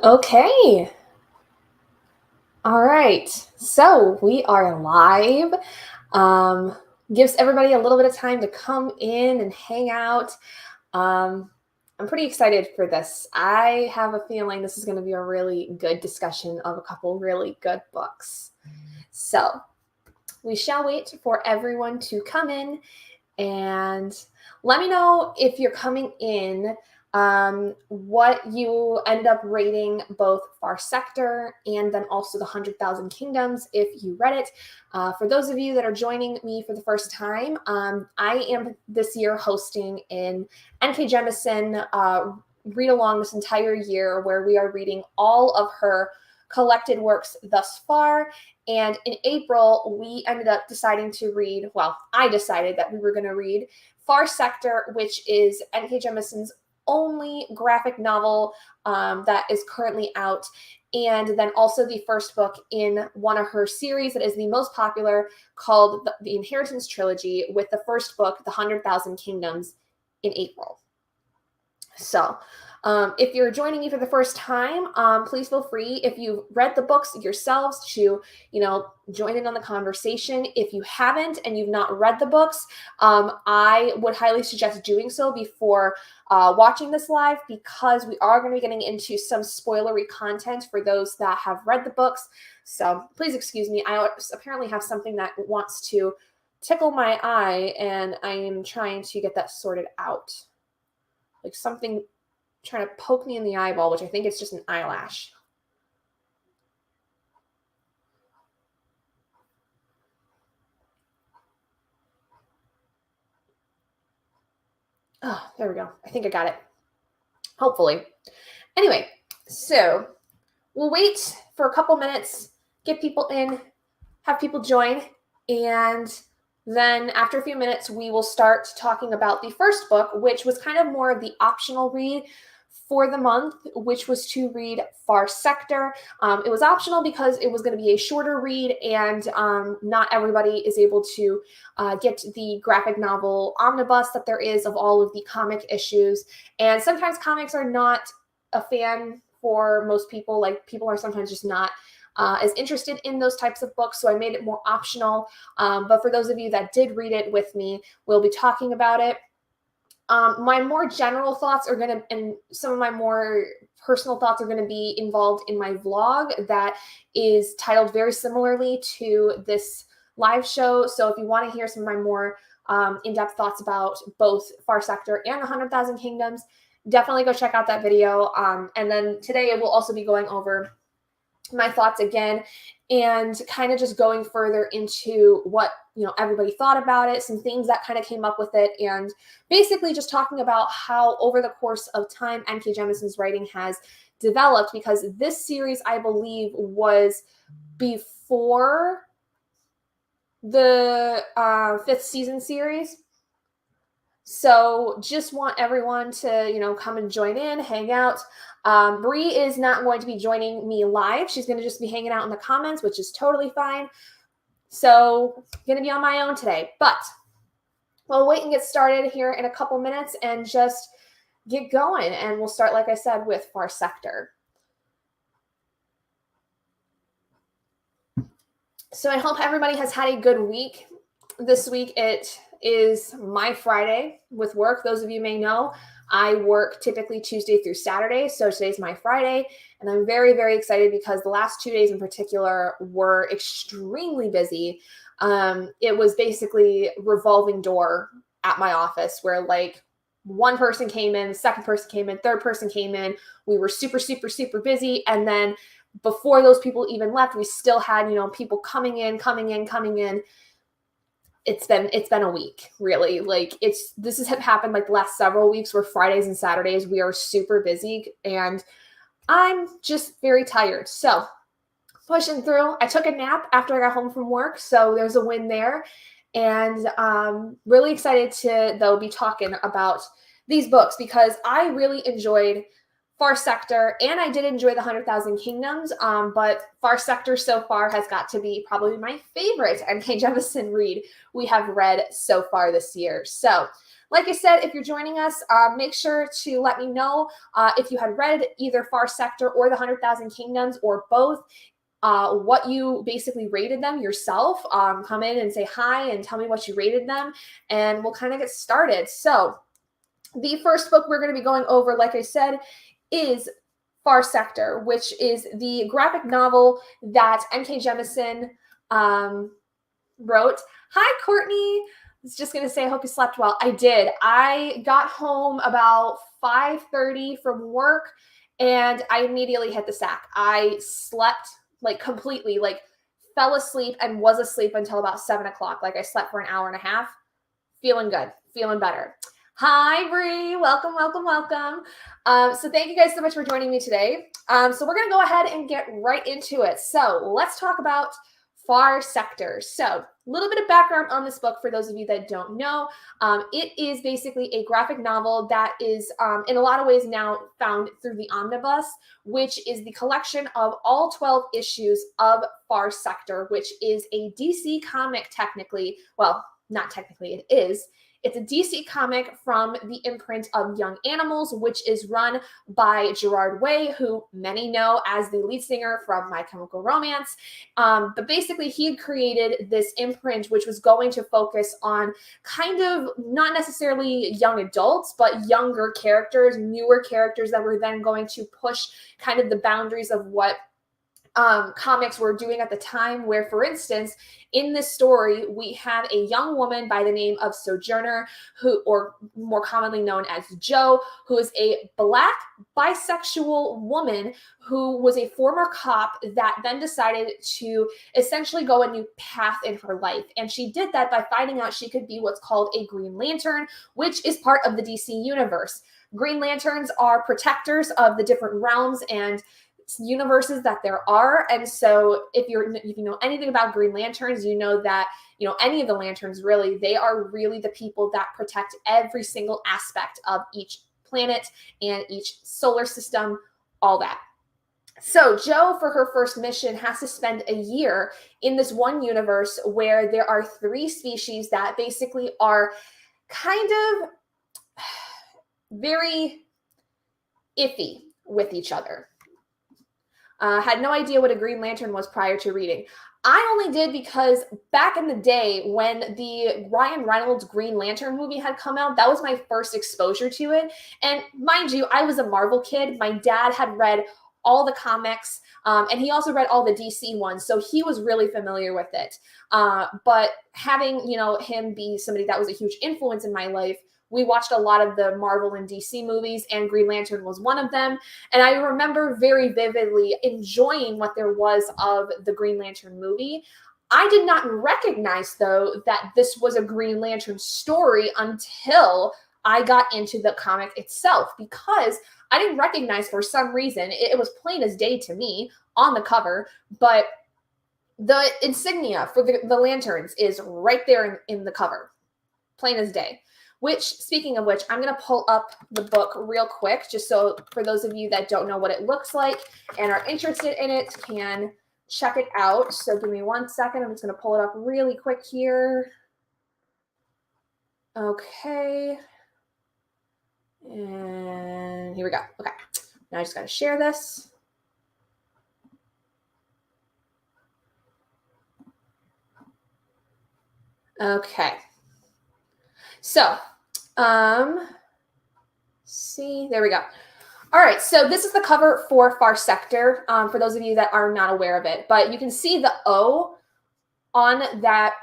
Okay. All right. So we are live. Um, Gives everybody a little bit of time to come in and hang out. Um, I'm pretty excited for this. I have a feeling this is going to be a really good discussion of a couple really good books. So we shall wait for everyone to come in and let me know if you're coming in what you end up rating both Far Sector and then also the 100,000 Kingdoms if you read it. For those of you that are joining me for the first time, I am this year hosting in NK Jemisin read along this entire year where we are reading all of her collected works thus far. And in April, we ended up deciding to read, well, I decided that we were going to read Far Sector, which is N.K. Jemisin's only graphic novel that is currently out. And then also the first book in one of her series that is the most popular called the Inheritance Trilogy, with the first book, The 100,000 Kingdoms, in April. So if you're joining me for the first time, please feel free, if you've read the books yourselves, to, join in on the conversation. If you haven't and you've not read the books, I would highly suggest doing so before watching this live, because we are going to be getting into some spoilery content for those that have read the books. So please excuse me. I apparently have something that wants to tickle my eye, and I am trying to get that sorted out. Like something trying to poke me in the eyeball, which I think is just an eyelash. Oh, there we go. I think I got it. Hopefully. Anyway, so we'll wait for a couple minutes, get people in, have people join, and then after a few minutes, we will start talking about the first book, which was kind of more of the optional read for the month, which was to read Far Sector. It was optional because it was going to be a shorter read, and not everybody is able to get the graphic novel omnibus that there is of all of the comic issues. And sometimes comics are not a fan for most people. Like, people are sometimes just not as interested in those types of books, so I made it more optional. But for those of you that did read it with me, we'll be talking about it. My more general thoughts are going to, and some of my more personal thoughts are going to be involved in my vlog that is titled very similarly to this live show. So if you want to hear some of my more in-depth thoughts about both Far Sector and the 100,000 Kingdoms, definitely go check out that video. And then today we'll also be going over my thoughts again, and kind of just going further into what everybody thought about it, some things that kind of came up with it, and basically just talking about how over the course of time N.K. Jemisin's writing has developed, because this series, I believe, was before the fifth season series. So just want everyone to, come and join in, hang out. Bree is not going to be joining me live. She's going to just be hanging out in the comments, which is totally fine. So going to be on my own today. But we'll wait and get started here in a couple minutes and just get going. And we'll start, like I said, with Far Sector. So I hope everybody has had a good week. This week it is my Friday with work. Those of you may know, I work typically Tuesday through Saturday. So today's my Friday, and I'm very, very excited because the last 2 days in particular were extremely busy. It was basically revolving door at my office, where like one person came in, the second person came in, third person came in. We were super, super, super busy. And then before those people even left, we still had, people coming in. It's been a week, really. Like, this has happened like the last several weeks, where Fridays and Saturdays we are super busy, and I'm just very tired. So pushing through. I took a nap after I got home from work, so there's a win there. And really excited to, though, be talking about these books, because I really enjoyed Far Sector, and I did enjoy the 100,000 Kingdoms, but Far Sector so far has got to be probably my favorite N.K. Jemisin read we have read so far this year. So Like I said, if you're joining us, make sure to let me know if you had read either Far Sector or The 100,000 Kingdoms or both, what you basically rated them yourself. Come in and say hi and tell me what you rated them, and we'll kind of get started. So the first book we're going to be going over, like I said, is Far Sector, which is the graphic novel that N.K. Jemisin wrote. Hi, Courtney. I was just going to say, I hope you slept well. I did. I got home about 5:30 from work, and I immediately hit the sack. I slept like completely, like fell asleep and was asleep until about 7 o'clock. Like I slept for an hour and a half. Feeling good, feeling better. Hi, Bree. Welcome, welcome, welcome. So thank you guys so much for joining me today. So we're going to go ahead and get right into it. So let's talk about Far Sector. So a little bit of background on this book for those of you that don't know. It is basically a graphic novel that is in a lot of ways now found through the Omnibus, which is the collection of all 12 issues of Far Sector, which is a DC comic technically. Well, not technically, it is. It's a DC comic from the imprint of Young Animals, which is run by Gerard Way, who many know as the lead singer from My Chemical Romance. But basically, he had created this imprint, which was going to focus on kind of not necessarily young adults, but younger characters, newer characters that were then going to push kind of the boundaries of what comics were doing at the time, where, for instance, in this story, we have a young woman by the name of Sojourner, who, or more commonly known as Jo, who is a Black bisexual woman who was a former cop that then decided to essentially go a new path in her life. And she did that by finding out she could be what's called a Green Lantern, which is part of the DC universe. Green Lanterns are protectors of the different realms and universes that there are. And so if you know anything about Green Lanterns, you know that, you know, any of the lanterns really, they are really the people that protect every single aspect of each planet and each solar system, all that. So Jo, for her first mission, has to spend a year in this one universe where there are 3 species that basically are kind of very iffy with each other. Had no idea what a Green Lantern was prior to reading. I only did because back in the day when the Ryan Reynolds Green Lantern movie had come out, that was my first exposure to it. And mind you, I was a Marvel kid. My dad had read all the comics, and he also read all the DC ones, so he was really familiar with it. But having, you know, him be somebody that was a huge influence in my life, we watched a lot of the Marvel and DC movies, and Green Lantern was one of them. And I remember very vividly enjoying what there was of the Green Lantern movie. I did not recognize, though, that this was a Green Lantern story until I got into the comic itself, because I didn't recognize, for some reason, it was plain as day to me on the cover, but the insignia for the lanterns is right there in the cover, plain as day. Which, speaking of which, I'm going to pull up the book real quick, just so for those of you that don't know what it looks like and are interested in it can check it out. So give me 1 second. I'm just going to pull it up really quick here. Okay. And here we go. Okay. Now I just got to share this. Okay. So, see, there we go. All right, so this is the cover for Far Sector, for those of you that are not aware of it. But you can see the O on that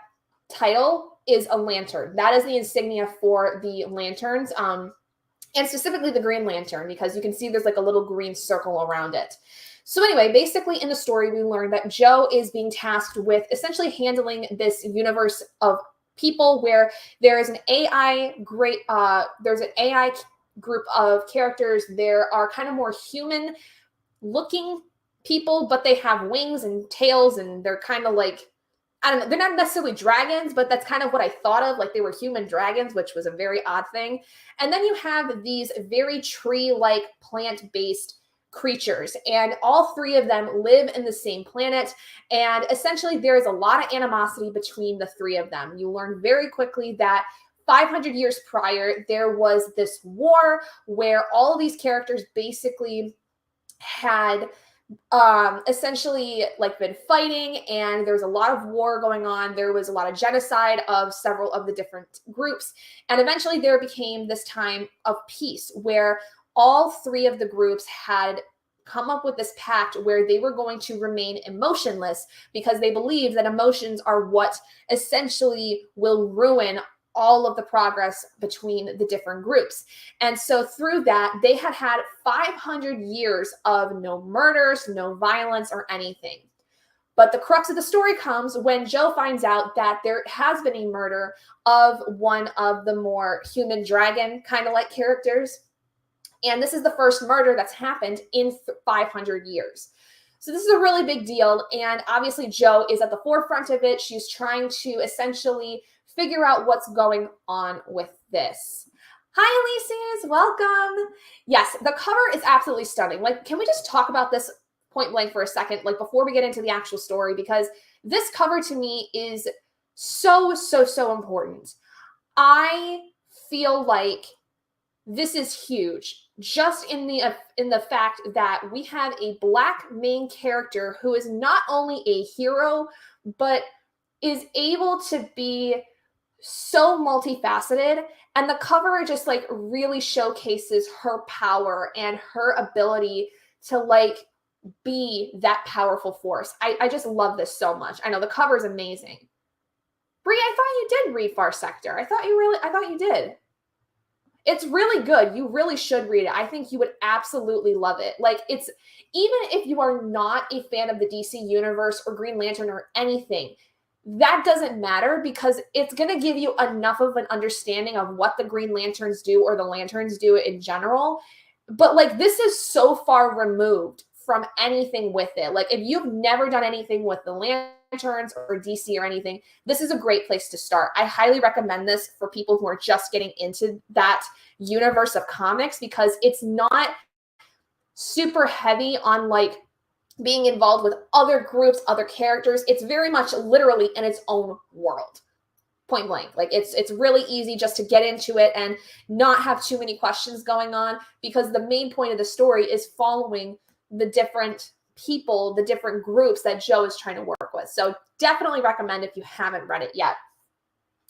title is a lantern. That is the insignia for the lanterns, and specifically the Green Lantern, because you can see there's like a little green circle around it. So anyway, basically in the story, we learn that Jo is being tasked with essentially handling this universe of people where there is an AI group of characters. There are kind of more human looking people, but they have wings and tails, and they're kind of like, I don't know, they're not necessarily dragons, but that's kind of what I thought of, like they were human dragons, which was a very odd thing. And then you have these very tree-like plant-based creatures, and all 3 of them live in the same planet, and essentially there is a lot of animosity between the 3 of them. You learn very quickly that 500 years prior, there was this war where all of these characters basically had essentially like been fighting, and there was a lot of war going on. There was a lot of genocide of several of the different groups, and eventually there became this time of peace where all three of the groups had come up with this pact where they were going to remain emotionless because they believed that emotions are what essentially will ruin all of the progress between the different groups. And so through that, they had had 500 years of no murders, no violence, or anything. But the crux of the story comes when Joe finds out that there has been a murder of one of the more human dragon kind of like characters. And this is the first murder that's happened in 500 years. So this is a really big deal. And obviously Joe is at the forefront of it. She's trying to essentially figure out what's going on with this. Hi, Elyses, welcome. Yes, the cover is absolutely stunning. Like, can we just talk about this point blank for a second, like before we get into the actual story? Because this cover to me is so, so, so important. I feel like this is huge just in the fact that we have a Black main character who is not only a hero, but is able to be so multifaceted, and the cover just like really showcases her power and her ability to like be that powerful force. I just love this so much. I know the cover is amazing. Brie, I thought you did read Far Sector. I thought you did. It's really good. You really should read it. I think you would absolutely love it. Like, it's, even if you are not a fan of the DC universe or Green Lantern or anything, that doesn't matter because it's going to give you enough of an understanding of what the Green Lanterns do or the Lanterns do in general. But like, this is so far removed from anything with it. Like, if you've never done anything with the Lanterns or DC or anything, this is a great place to start. I highly recommend this for people who are just getting into that universe of comics because it's not super heavy on like being involved with other groups, other characters. It's very much literally in its own world, point blank. Like, it's really easy just to get into it and not have too many questions going on because the main point of the story is following the different people, the different groups that Joe is trying to work with. So definitely recommend if you haven't read it yet.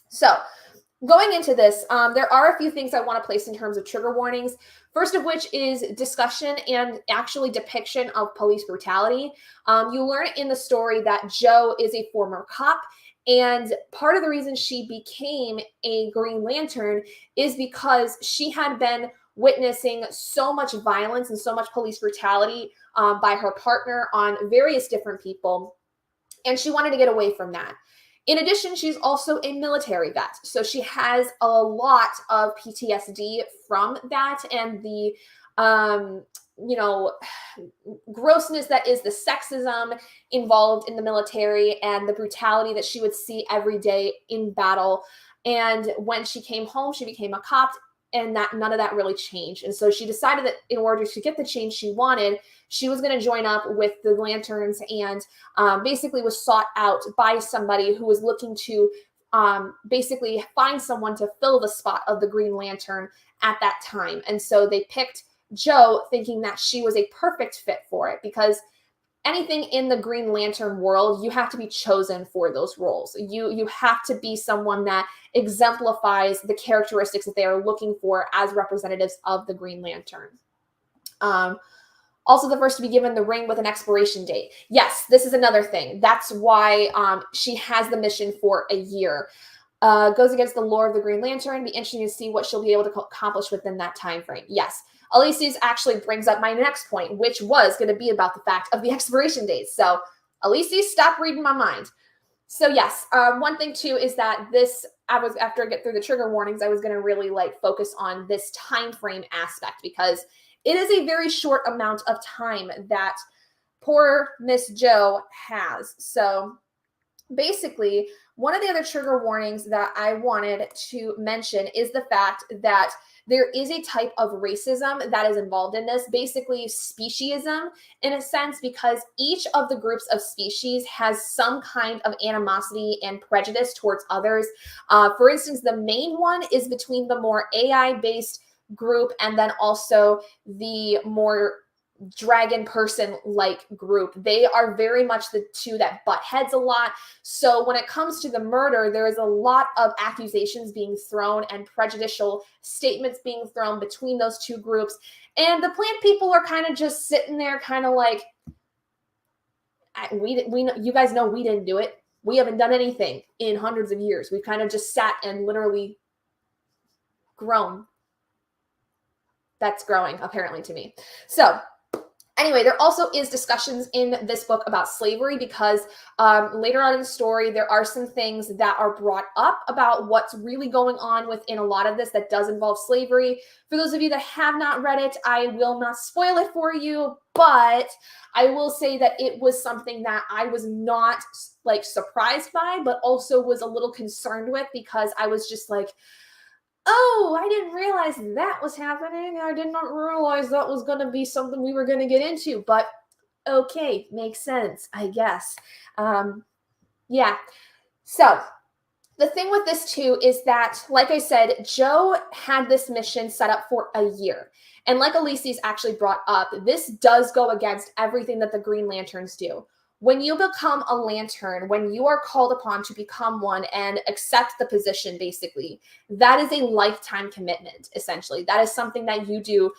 So going into this, there are a few things I want to place in terms of trigger warnings. First of which is discussion and actually depiction of police brutality. You learn in the story that Joe is a former cop, and part of the reason she became a Green Lantern is because she had been witnessing so much violence and so much police brutality by her partner on various different people, and she wanted to get away from that. In addition, she's also a military vet. So she has a lot of PTSD from that and the, grossness that is the sexism involved in the military and the brutality that she would see every day in battle. And when she came home, she became a cop, and that none of that really changed. And so she decided that in order to get the change she wanted, she was going to join up with the Lanterns and basically was sought out by somebody who was looking to basically find someone to fill the spot of the Green Lantern at that time. And so they picked Joe thinking that she was a perfect fit for it because anything in the Green Lantern world, you have to be chosen for those roles. You have to be someone that exemplifies the characteristics that they are looking for as representatives of the Green Lantern. Also the first to be given the ring with an expiration date. Yes, this is another thing. That's why she has the mission for a year. Goes against the lore of the Green Lantern. Be interesting to see what she'll be able to accomplish within that time frame. Yes. Elyses actually brings up my next point, which was going to be about the fact of the expiration dates. So Elyses, stop reading my mind. So yes, one thing too is that after I get through the trigger warnings, I was going to really like focus on this time frame aspect because it is a very short amount of time that poor Miss Joe has. So basically, one of the other trigger warnings that I wanted to mention is the fact that there is a type of racism that is involved in this, basically speciesism in a sense, because each of the groups of species has some kind of animosity and prejudice towards others. For instance, the main one is between the more AI-based group and then also the more dragon person like group. They are very much the two that butt heads a lot. So when it comes to the murder, there is a lot of accusations being thrown and prejudicial statements being thrown between those two groups. And the plant people are kind of just sitting there kind of like, you guys know we didn't do it. We haven't done anything in hundreds of years. We've kind of just sat and literally grown. That's growing, apparently, to me. So anyway, there also is discussions in this book about slavery because later on in the story, there are some things that are brought up about what's really going on within a lot of this that does involve slavery. For those of you that have not read it, I will not spoil it for you, but I will say that it was something that I was not like surprised by, but also was a little concerned with because I was just like, oh, I didn't realize that was happening. I did not realize that was going to be something we were going to get into, but okay, makes sense, I guess. Yeah. So the thing with this too is that, like I said, Joe had this mission set up for a year. And like Elise's actually brought up, this does go against everything that the Green Lanterns do. When you become a lantern, when you are called upon to become one and accept the position, basically, that is a lifetime commitment, essentially. That is something that you do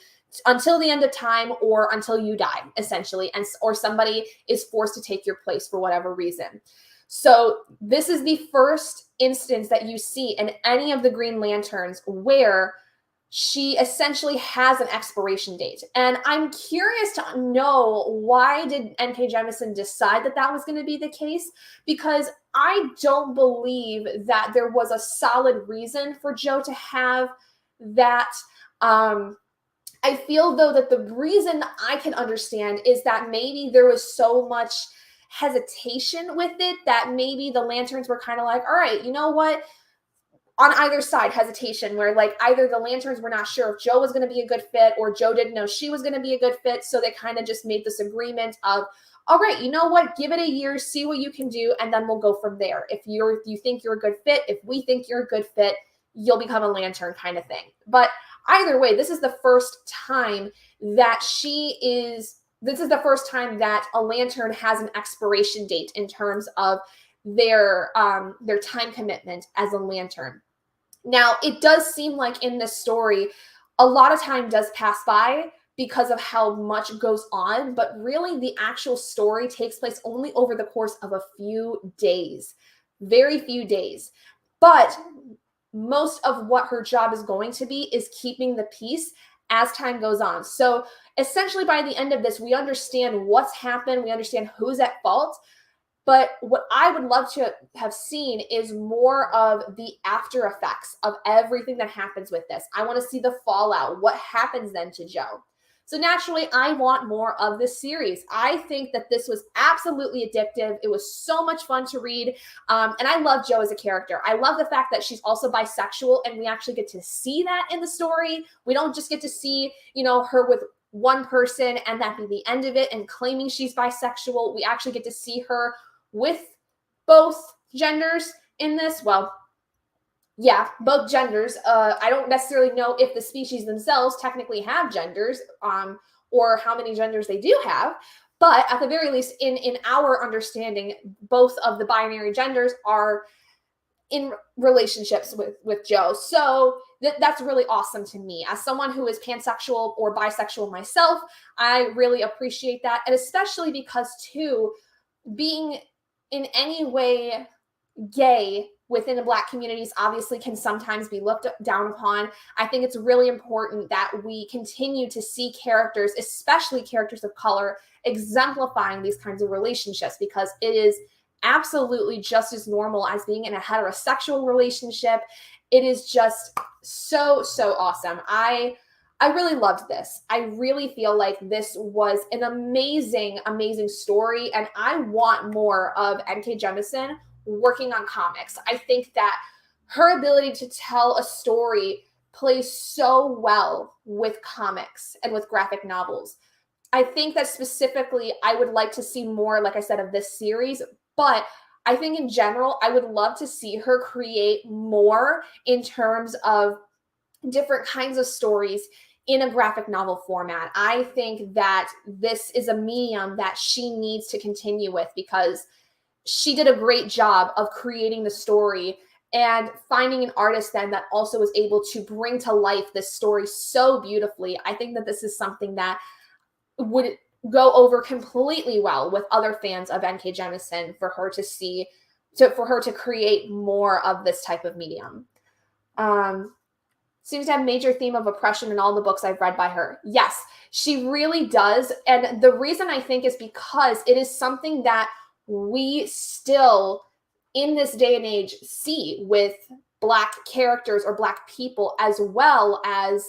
until the end of time or until you die, essentially, or somebody is forced to take your place for whatever reason. So this is the first instance that you see in any of the Green Lanterns where she essentially has an expiration date. And I'm curious to know, why did N.K. Jemisin decide that that was going to be the case? Because I don't believe that there was a solid reason for Joe to have that. I feel, though, that the reason I can understand is that maybe there was so much hesitation with it that maybe the Lanterns were kind of like, all right, you know what? On either side, hesitation, where like either the Lanterns were not sure if Joe was going to be a good fit or Joe didn't know she was going to be a good fit. So they kind of just made this agreement of, all right, you know what, give it a year, see what you can do, and then we'll go from there. If you think you're a good fit, if we think you're a good fit, you'll become a Lantern, kind of thing. But either way, this is the first time that this is the first time that a Lantern has an expiration date in terms of their time commitment as a Lantern. Now, it does seem like in this story, a lot of time does pass by because of how much goes on, but really the actual story takes place only over the course of a few days, very few days. But most of what her job is going to be is keeping the peace as time goes on. So essentially by the end of this, we understand what's happened, we understand who's at fault. But what I would love to have seen is more of the after effects of everything that happens with this. I want to see the fallout. What happens then to Joe? So naturally, I want more of this series. I think that this was absolutely addictive. It was so much fun to read. And I love Joe as a character. I love the fact that she's also bisexual, and we actually get to see that in the story. We don't just get to see, her with one person and that be the end of it and claiming she's bisexual. We actually get to see her with both genders in this. Well, yeah, both genders. I don't necessarily know if the species themselves technically have genders, or how many genders they do have. But at the very least, in our understanding, both of the binary genders are in relationships with Joe. So that's really awesome to me. As someone who is pansexual or bisexual myself, I really appreciate that. And especially because, too, being in any way gay within the Black communities obviously can sometimes be looked down upon. I think it's really important that we continue to see characters, especially characters of color, exemplifying these kinds of relationships, because it is absolutely just as normal as being in a heterosexual relationship. It is just so awesome. I really loved this. I really feel like this was an amazing story, and I want more of N.K. Jemisin working on comics. I think that her ability to tell a story plays so well with comics and with graphic novels. I think that specifically, I would like to see more, like I said, of this series, but I think in general, I would love to see her create more in terms of different kinds of stories in a graphic novel format. I think that this is a medium that she needs to continue with because she did a great job of creating the story and finding an artist then that also was able to bring to life this story so beautifully. I think that this is something that would go over completely well with other fans of N.K. Jemisin for her to see, for her to create more of this type of medium. Seems to have a major theme of oppression in all the books I've read by her. Yes, she really does. And the reason I think is because it is something that we still, in this day and age, see with Black characters or Black people, as well as,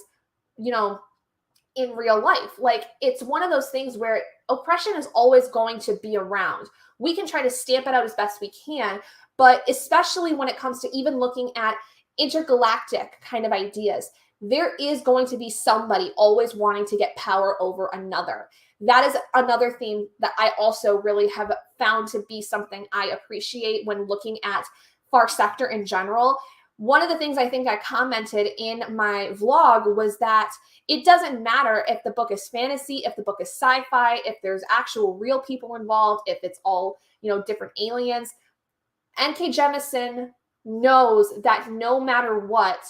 you know, in real life. Like, it's one of those things where oppression is always going to be around. We can try to stamp it out as best we can, but especially when it comes to even looking at intergalactic kind of ideas, there is going to be somebody always wanting to get power over another. That is another theme that I also really have found to be something I appreciate when looking at Far Sector in general. One of the things I think I commented in my vlog was that it doesn't matter if the book is fantasy, if the book is sci-fi, if there's actual real people involved, if it's all, you know, different aliens. N.K. Jemisin knows that no matter what,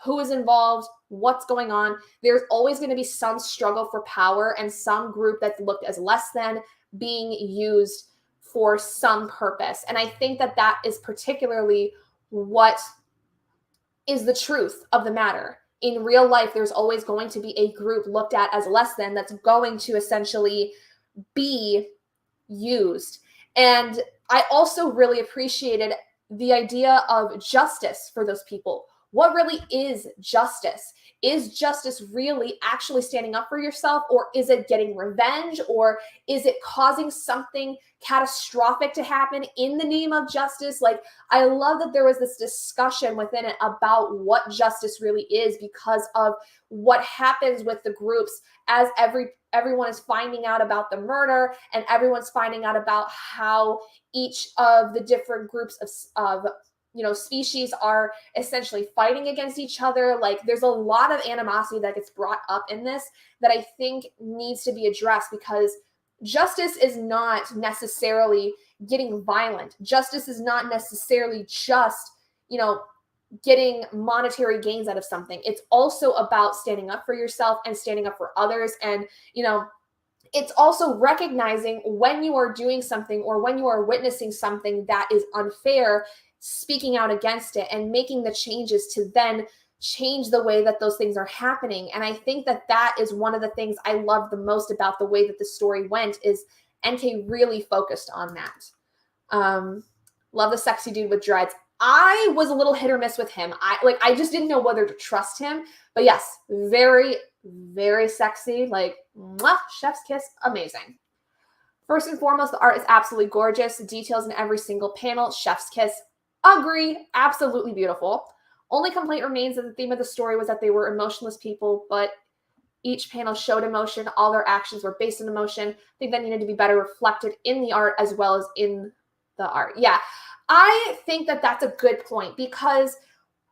who is involved, what's going on, there's always going to be some struggle for power and some group that's looked as less than being used for some purpose. And I think that that is particularly what is the truth of the matter. In real life, there's always going to be a group looked at as less than that's going to essentially be used. And I also really appreciated the idea of justice for those people. What really is justice? Is justice really actually standing up for yourself, or is it getting revenge, or is it causing something catastrophic to happen in the name of justice? Like, I love that there was this discussion within it about what justice really is because of what happens with the groups as everyone is finding out about the murder and everyone's finding out about how each of the different groups of you know, species are essentially fighting against each other. Like, there's a lot of animosity that gets brought up in this that I think needs to be addressed, because justice is not necessarily getting violent. Justice is not necessarily just, you know, getting monetary gains out of something. It's also about standing up for yourself and standing up for others. And, you know, it's also recognizing when you are doing something or when you are witnessing something that is unfair, speaking out against it and making the changes to then change the way that those things are happening. And I think that that is one of the things I love the most about the way that the story went, is NK really focused on that. Love the sexy dude with dreads. I was a little hit or miss with him. I just didn't know whether to trust him. But yes, very, very sexy. Like, mwah, chef's kiss, amazing. First and foremost, the art is absolutely gorgeous. The details in every single panel, chef's kiss. Agree, absolutely beautiful. Only complaint remains that the theme of the story was that they were emotionless people, but each panel showed emotion. All their actions were based on emotion. I think that needed to be better reflected in the art as well as in the art. Yeah, I think that that's a good point, because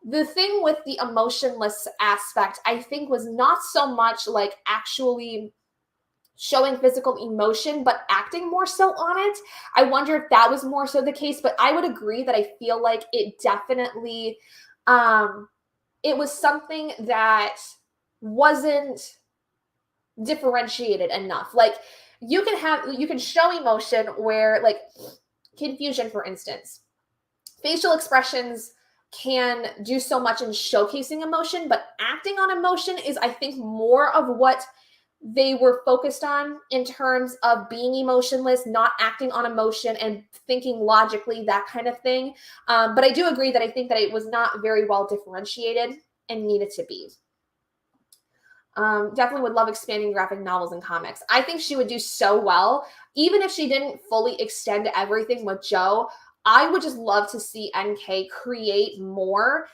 the thing with the emotionless aspect, I think, was not so much like actually showing physical emotion, but acting more so on it. I wonder if that was more so the case, but I would agree that I feel like it definitely, it was something that wasn't differentiated enough. Like, you can show emotion where, like, confusion, for instance. Facial expressions can do so much in showcasing emotion, but acting on emotion is, I think, more of what they were focused on in terms of being emotionless, not acting on emotion and thinking logically, that kind of thing. But I do agree that I think that it was not very well differentiated and needed to be. Definitely would love expanding graphic novels and comics. I think she would do so well. Even if she didn't fully extend everything with Joe, I would just love to see NK create more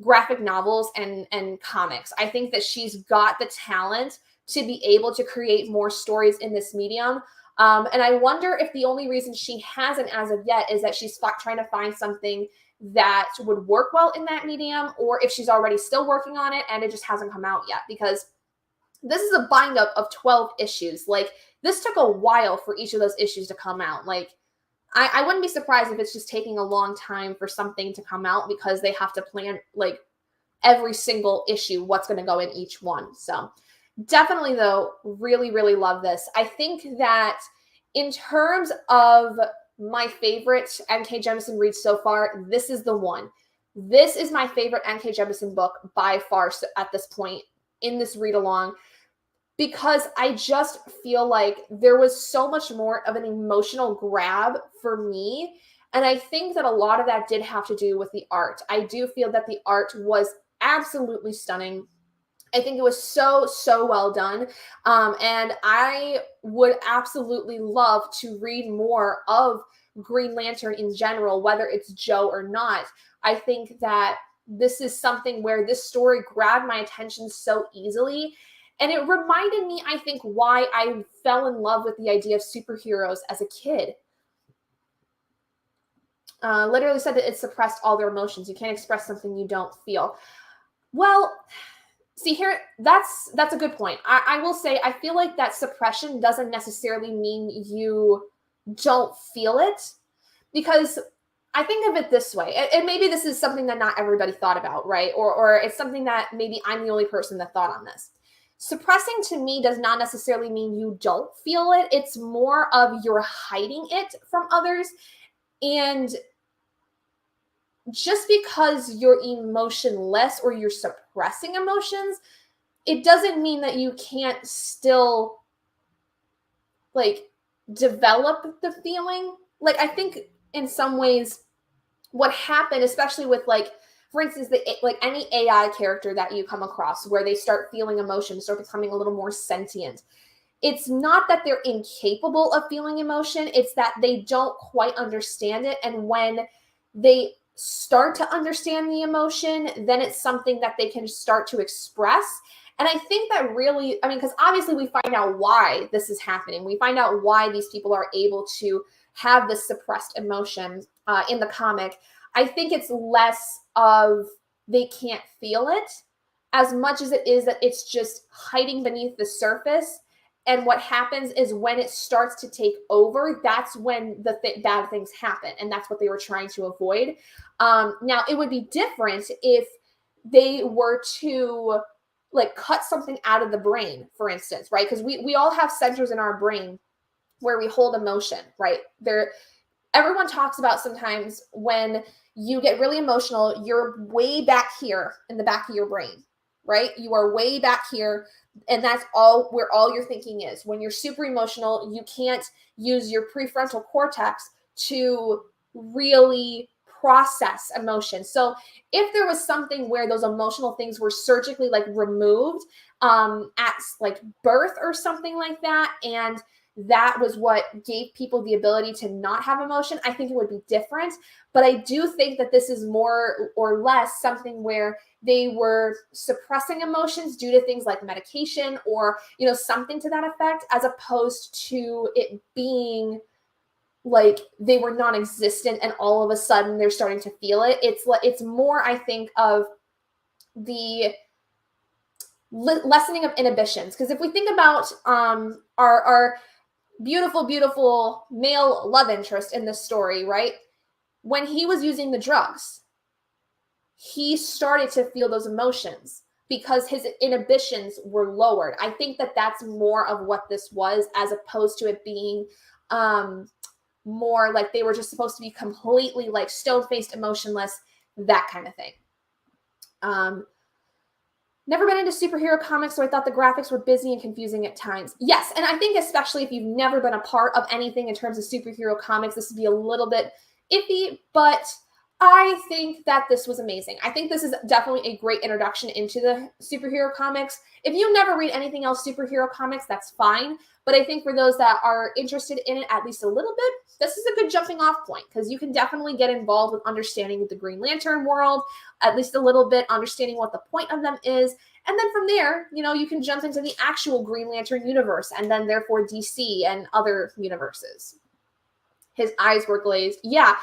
graphic novels and comics. I think that she's got the talent to be able to create more stories in this medium. And I wonder if the only reason she hasn't as of yet is that she's trying to find something that would work well in that medium, or if she's already still working on it and it just hasn't come out yet, because this is a bind up of 12 issues. Like, this took a while for each of those issues to come out. Like, I wouldn't be surprised if it's just taking a long time for something to come out, because they have to plan like every single issue, what's going to go in each one. So definitely, though, really, really love this. I think that in terms of my favorite N.K. Jemisin read so far, this is the one. This is my favorite N.K. Jemisin book by far at this point in this read along, because I just feel like there was so much more of an emotional grab for me. And I think that a lot of that did have to do with the art. I do feel that the art was absolutely stunning. I think it was so, so well done. And I would absolutely love to read more of Green Lantern in general, whether it's Joe or not. I think that this is something where this story grabbed my attention so easily. And it reminded me, I think, why I fell in love with the idea of superheroes as a kid. Literally said that it suppressed all their emotions. You can't express something you don't feel. Well, see here, that's a good point. I will say, I feel like that suppression doesn't necessarily mean you don't feel it, because I think of it this way, and maybe this is something that not everybody thought about, right? Or it's something that maybe I'm the only person that thought on this. Suppressing to me does not necessarily mean you don't feel it. It's more of you're hiding it from others. And just because you're emotionless or you're suppressing emotions, it doesn't mean that you can't still like develop the feeling. Like, I think in some ways what happened, especially with, like, for instance, like any AI character that you come across where they start feeling emotion, start becoming a little more sentient, it's not that they're incapable of feeling emotion. It's that they don't quite understand it. And when they start to understand the emotion, then it's something that they can start to express. And I think that really, I mean, because obviously we find out why this is happening. We find out why these people are able to have this suppressed emotion in the comic. I think it's less of they can't feel it as much as it is that it's just hiding beneath the surface. And what happens is when it starts to take over, that's when the bad things happen. And that's what they were trying to avoid. Now, it would be different if they were to like cut something out of the brain, for instance, right? Because we all have centers in our brain where we hold emotion, right? Everyone talks about sometimes when you get really emotional, you're way back here in the back of your brain, right? You are way back here, and that's all where all your thinking is. When you're super emotional, you can't use your prefrontal cortex to really process emotion. So if there was something where those emotional things were surgically like removed at like birth or something like that, and that was what gave people the ability to not have emotion, I think it would be different. But I do think that this is more or less something where they were suppressing emotions due to things like medication or, you know, something to that effect, as opposed to it being like they were non-existent and all of a sudden they're starting to feel it. It's more, I think, of the lessening of inhibitions. Because if we think about our beautiful, beautiful male love interest in this story, right? When he was using the drugs, he started to feel those emotions because his inhibitions were lowered. I think that that's more of what this was, as opposed to it being more like they were just supposed to be completely like stone-faced, emotionless, that kind of thing. Never been into superhero comics, so I thought the graphics were busy and confusing at times. Yes, and I think especially if you've never been a part of anything in terms of superhero comics, this would be a little bit iffy, but I think that this was amazing. I think this is definitely a great introduction into the superhero comics. If you never read anything else superhero comics, that's fine. But I think for those that are interested in it at least a little bit, this is a good jumping off point because you can definitely get involved with understanding the Green Lantern world, at least a little bit, understanding what the point of them is. And then from there, you can jump into the actual Green Lantern universe and then therefore DC and other universes. His eyes were glazed. Yeah.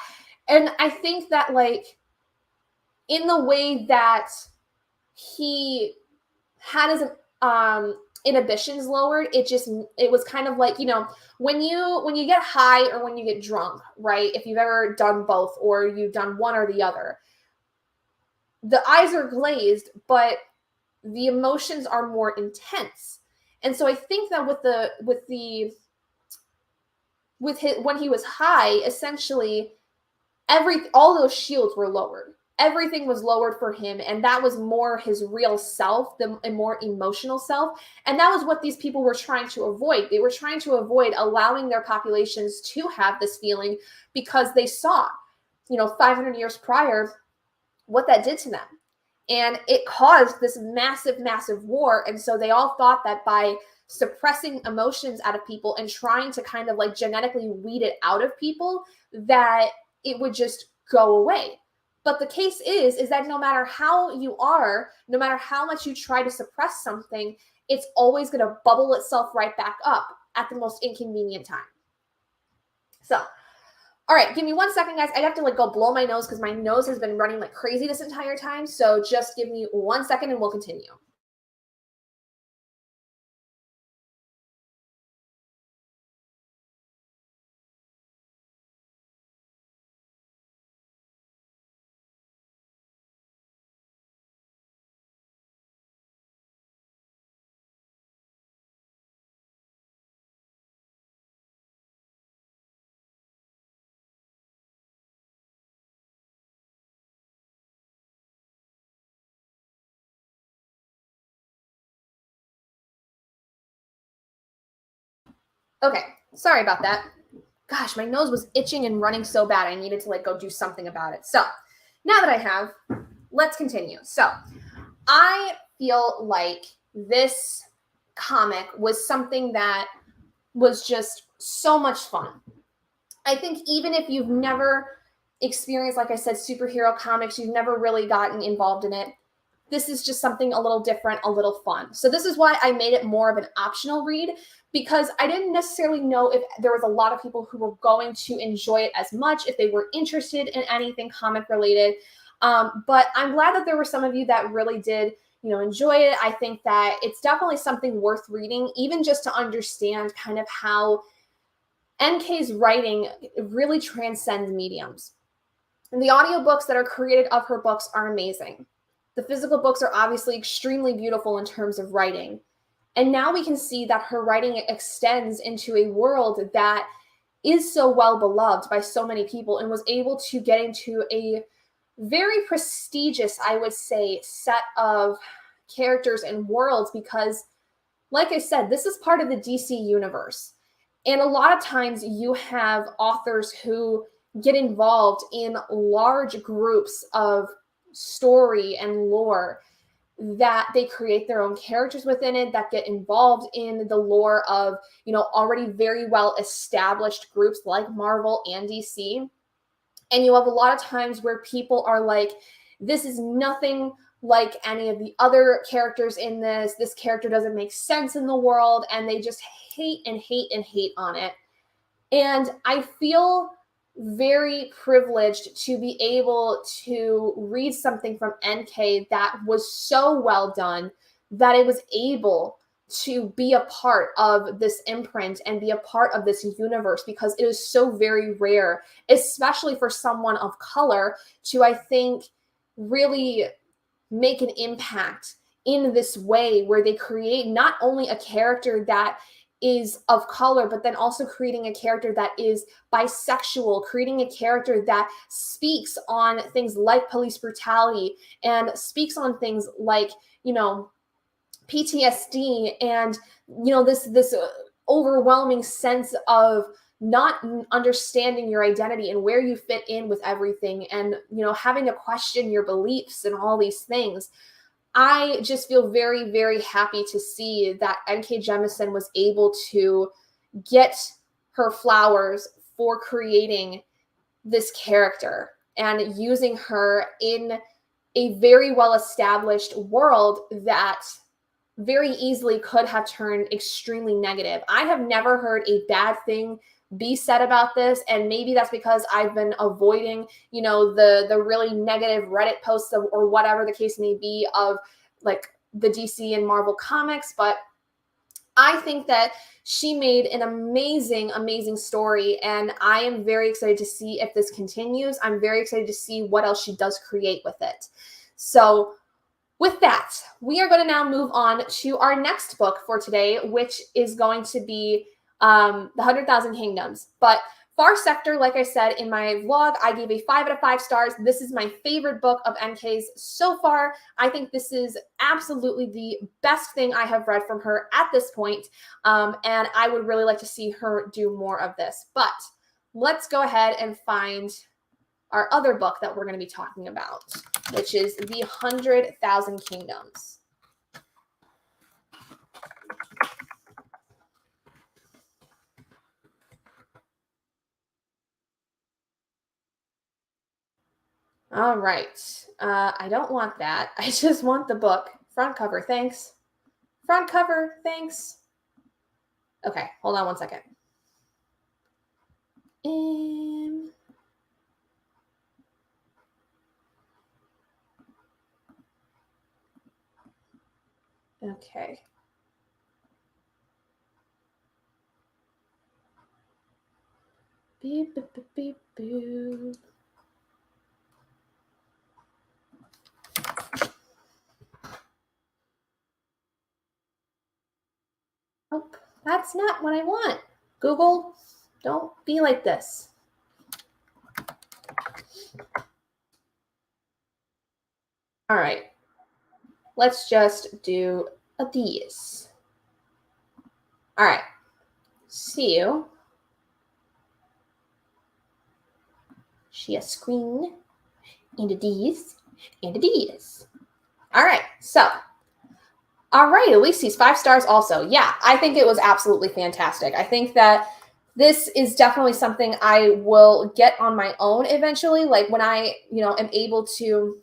And I think that, like, in the way that he had his inhibitions lowered, it was kind of like, when you get high or when you get drunk, right? If you've ever done both or you've done one or the other, the eyes are glazed, but the emotions are more intense. And so I think that with his when he was high, essentially all those shields were lowered. Everything was lowered for him, and that was more his real self, the more emotional self. And that was what these people were trying to avoid. They were trying to avoid allowing their populations to have this feeling because they saw, 500 years prior, what that did to them. And it caused this massive, massive war. And so they all thought that by suppressing emotions out of people and trying to kind of like genetically weed it out of people, that it would just go away. But the case is that no matter how you are, no matter how much you try to suppress something, it's always going to bubble itself right back up at the most inconvenient time. So, all right, give me 1 second, guys. I have to go blow my nose because my nose has been running like crazy this entire time. So just give me 1 second and we'll continue. Okay, sorry about that. Gosh, my nose was itching and running so bad. I needed to go do something about it. So now that I have, let's continue. So I feel like this comic was something that was just so much fun. I think even if you've never experienced, like I said, superhero comics, you've never really gotten involved in it, this is just something a little different, a little fun. So this is why I made it more of an optional read, because I didn't necessarily know if there was a lot of people who were going to enjoy it as much, if they were interested in anything comic related. But I'm glad that there were some of you that really did, enjoy it. I think that it's definitely something worth reading, even just to understand kind of how NK's writing really transcends mediums. And the audiobooks that are created of her books are amazing. The physical books are obviously extremely beautiful in terms of writing. And now we can see that her writing extends into a world that is so well beloved by so many people and was able to get into a very prestigious, I would say, set of characters and worlds because, like I said, this is part of the DC universe. And a lot of times you have authors who get involved in large groups of story and lore that they create their own characters within it, that get involved in the lore of, already very well established groups like Marvel and DC. And you have a lot of times where people are like, this is nothing like any of the other characters in this. This character doesn't make sense in the world. And they just hate and hate and hate on it. And I feel very privileged to be able to read something from NK that was so well done that it was able to be a part of this imprint and be a part of this universe, because it is so very rare, especially for someone of color, to, I think, really make an impact in this way where they create not only a character that is of color, but then also creating a character that is bisexual, creating a character that speaks on things like police brutality and speaks on things like, PTSD and, this overwhelming sense of not understanding your identity and where you fit in with everything, and having to question your beliefs and all these things. I just feel very, very happy to see that NK Jemisin was able to get her flowers for creating this character and using her in a very well established world that very easily could have turned extremely negative. I have never heard a bad thing be said about this, and maybe that's because I've been avoiding, the really negative Reddit posts or whatever the case may be of like the DC and Marvel comics, but I think that she made an amazing, amazing story, and I am very excited to see if this continues. I'm very excited to see what else she does create with it. So with that, we are going to now move on to our next book for today, which is going to be The 100,000 Kingdoms. But Far Sector, like I said in my vlog, I gave a 5 out of 5 stars. This is my favorite book of NK's so far. I think this is absolutely the best thing I have read from her at this point, and I would really like to see her do more of this. But let's go ahead and find our other book that we're going to be talking about, which is The 100,000 Kingdoms. All right. I don't want that. I just want the book. Front cover, thanks. Front cover, thanks. Okay, hold on one second. Okay. Beep, beep, beep, beep, beep. Oh, that's not what I want. Google, don't be like this. All right. Let's just do these. All right. See you. Share screen. And these. And these. All right. So, all right. At least he's 5 stars also. Yeah, I think it was absolutely fantastic. I think that this is definitely something I will get on my own eventually. Like when I, am able to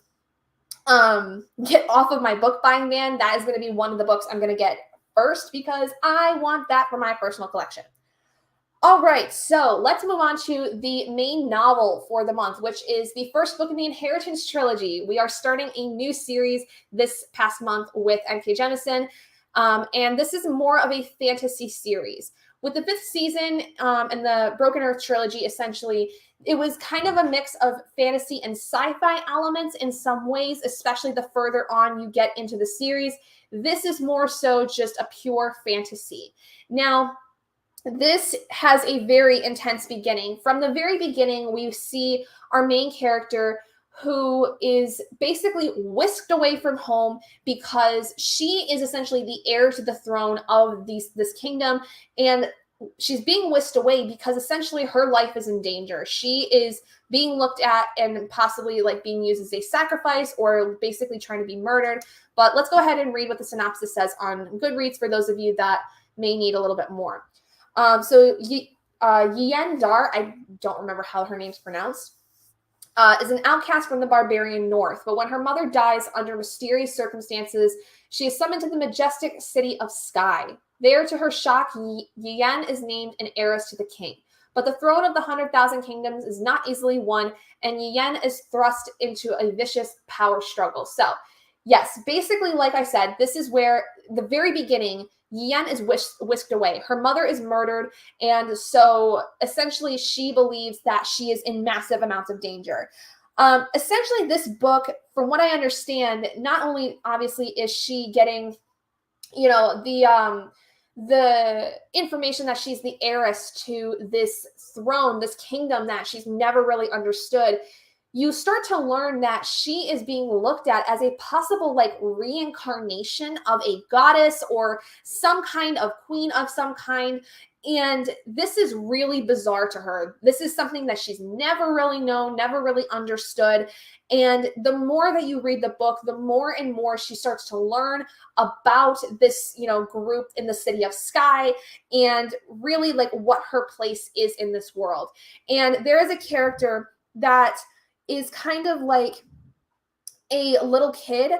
get off of my book buying ban, that is going to be one of the books I'm going to get first because I want that for my personal collection. All right, so let's move on to the main novel for the month, which is the first book in the Inheritance trilogy. We are starting a new series this past month with NK Jemisin, and this is more of a fantasy series. With the 5th season and the Broken Earth trilogy, essentially, it was kind of a mix of fantasy and sci-fi elements in some ways, especially the further on you get into the series. This is more so just a pure fantasy. Now, this has a very intense beginning. From the very beginning, we see our main character who is basically whisked away from home because she is essentially the heir to the throne of this kingdom, and she's being whisked away because essentially her life is in danger. She is being looked at and possibly like being used as a sacrifice or basically trying to be murdered. But let's go ahead and read what the synopsis says on Goodreads for those of you that may need a little bit more. So Yen Dar, I don't remember how her name's pronounced, is an outcast from the barbarian north. But when her mother dies under mysterious circumstances, she is summoned to the majestic city of Sky. There, to her shock, Yen is named an heiress to the king. But the throne of the 100,000 Kingdoms is not easily won, and Yen is thrust into a vicious power struggle. So, yes, basically, like I said, this is where the very beginning, Yen is whisked away. Her mother is murdered, and so essentially she believes that she is in massive amounts of danger. Essentially, this book, from what I understand, not only obviously is she getting, the information that she's the heiress to this throne, this kingdom that she's never really understood, you start to learn that she is being looked at as a possible like reincarnation of a goddess or some kind of queen of some kind. And this is really bizarre to her. This is something that she's never really known, never really understood. And the more that you read the book, the more and more she starts to learn about this, group in the city of Sky, and really like what her place is in this world. And there is a character that is kind of like a little kid.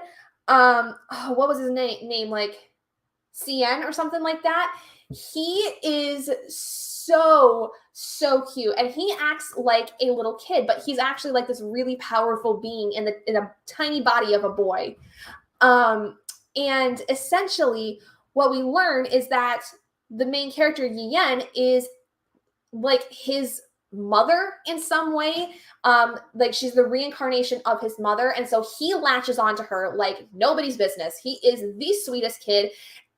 What was his name? Like CN or something like that. He is so cute, and he acts like a little kid, but he's actually like this really powerful being in a tiny body of a boy. And essentially what we learn is that the main character Yen is like his mother in some way. Like she's the reincarnation of his mother, and so he latches onto her like nobody's business. He is the sweetest kid,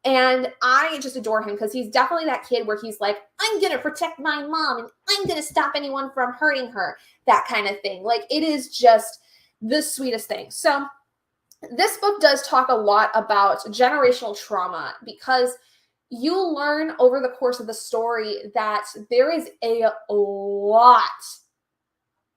and I just adore him because he's definitely that kid where he's like, I'm gonna protect my mom and I'm gonna stop anyone from hurting her, that kind of thing. Like, it is just the sweetest thing. So this book does talk a lot about generational trauma, because you learn over the course of the story that there is a lot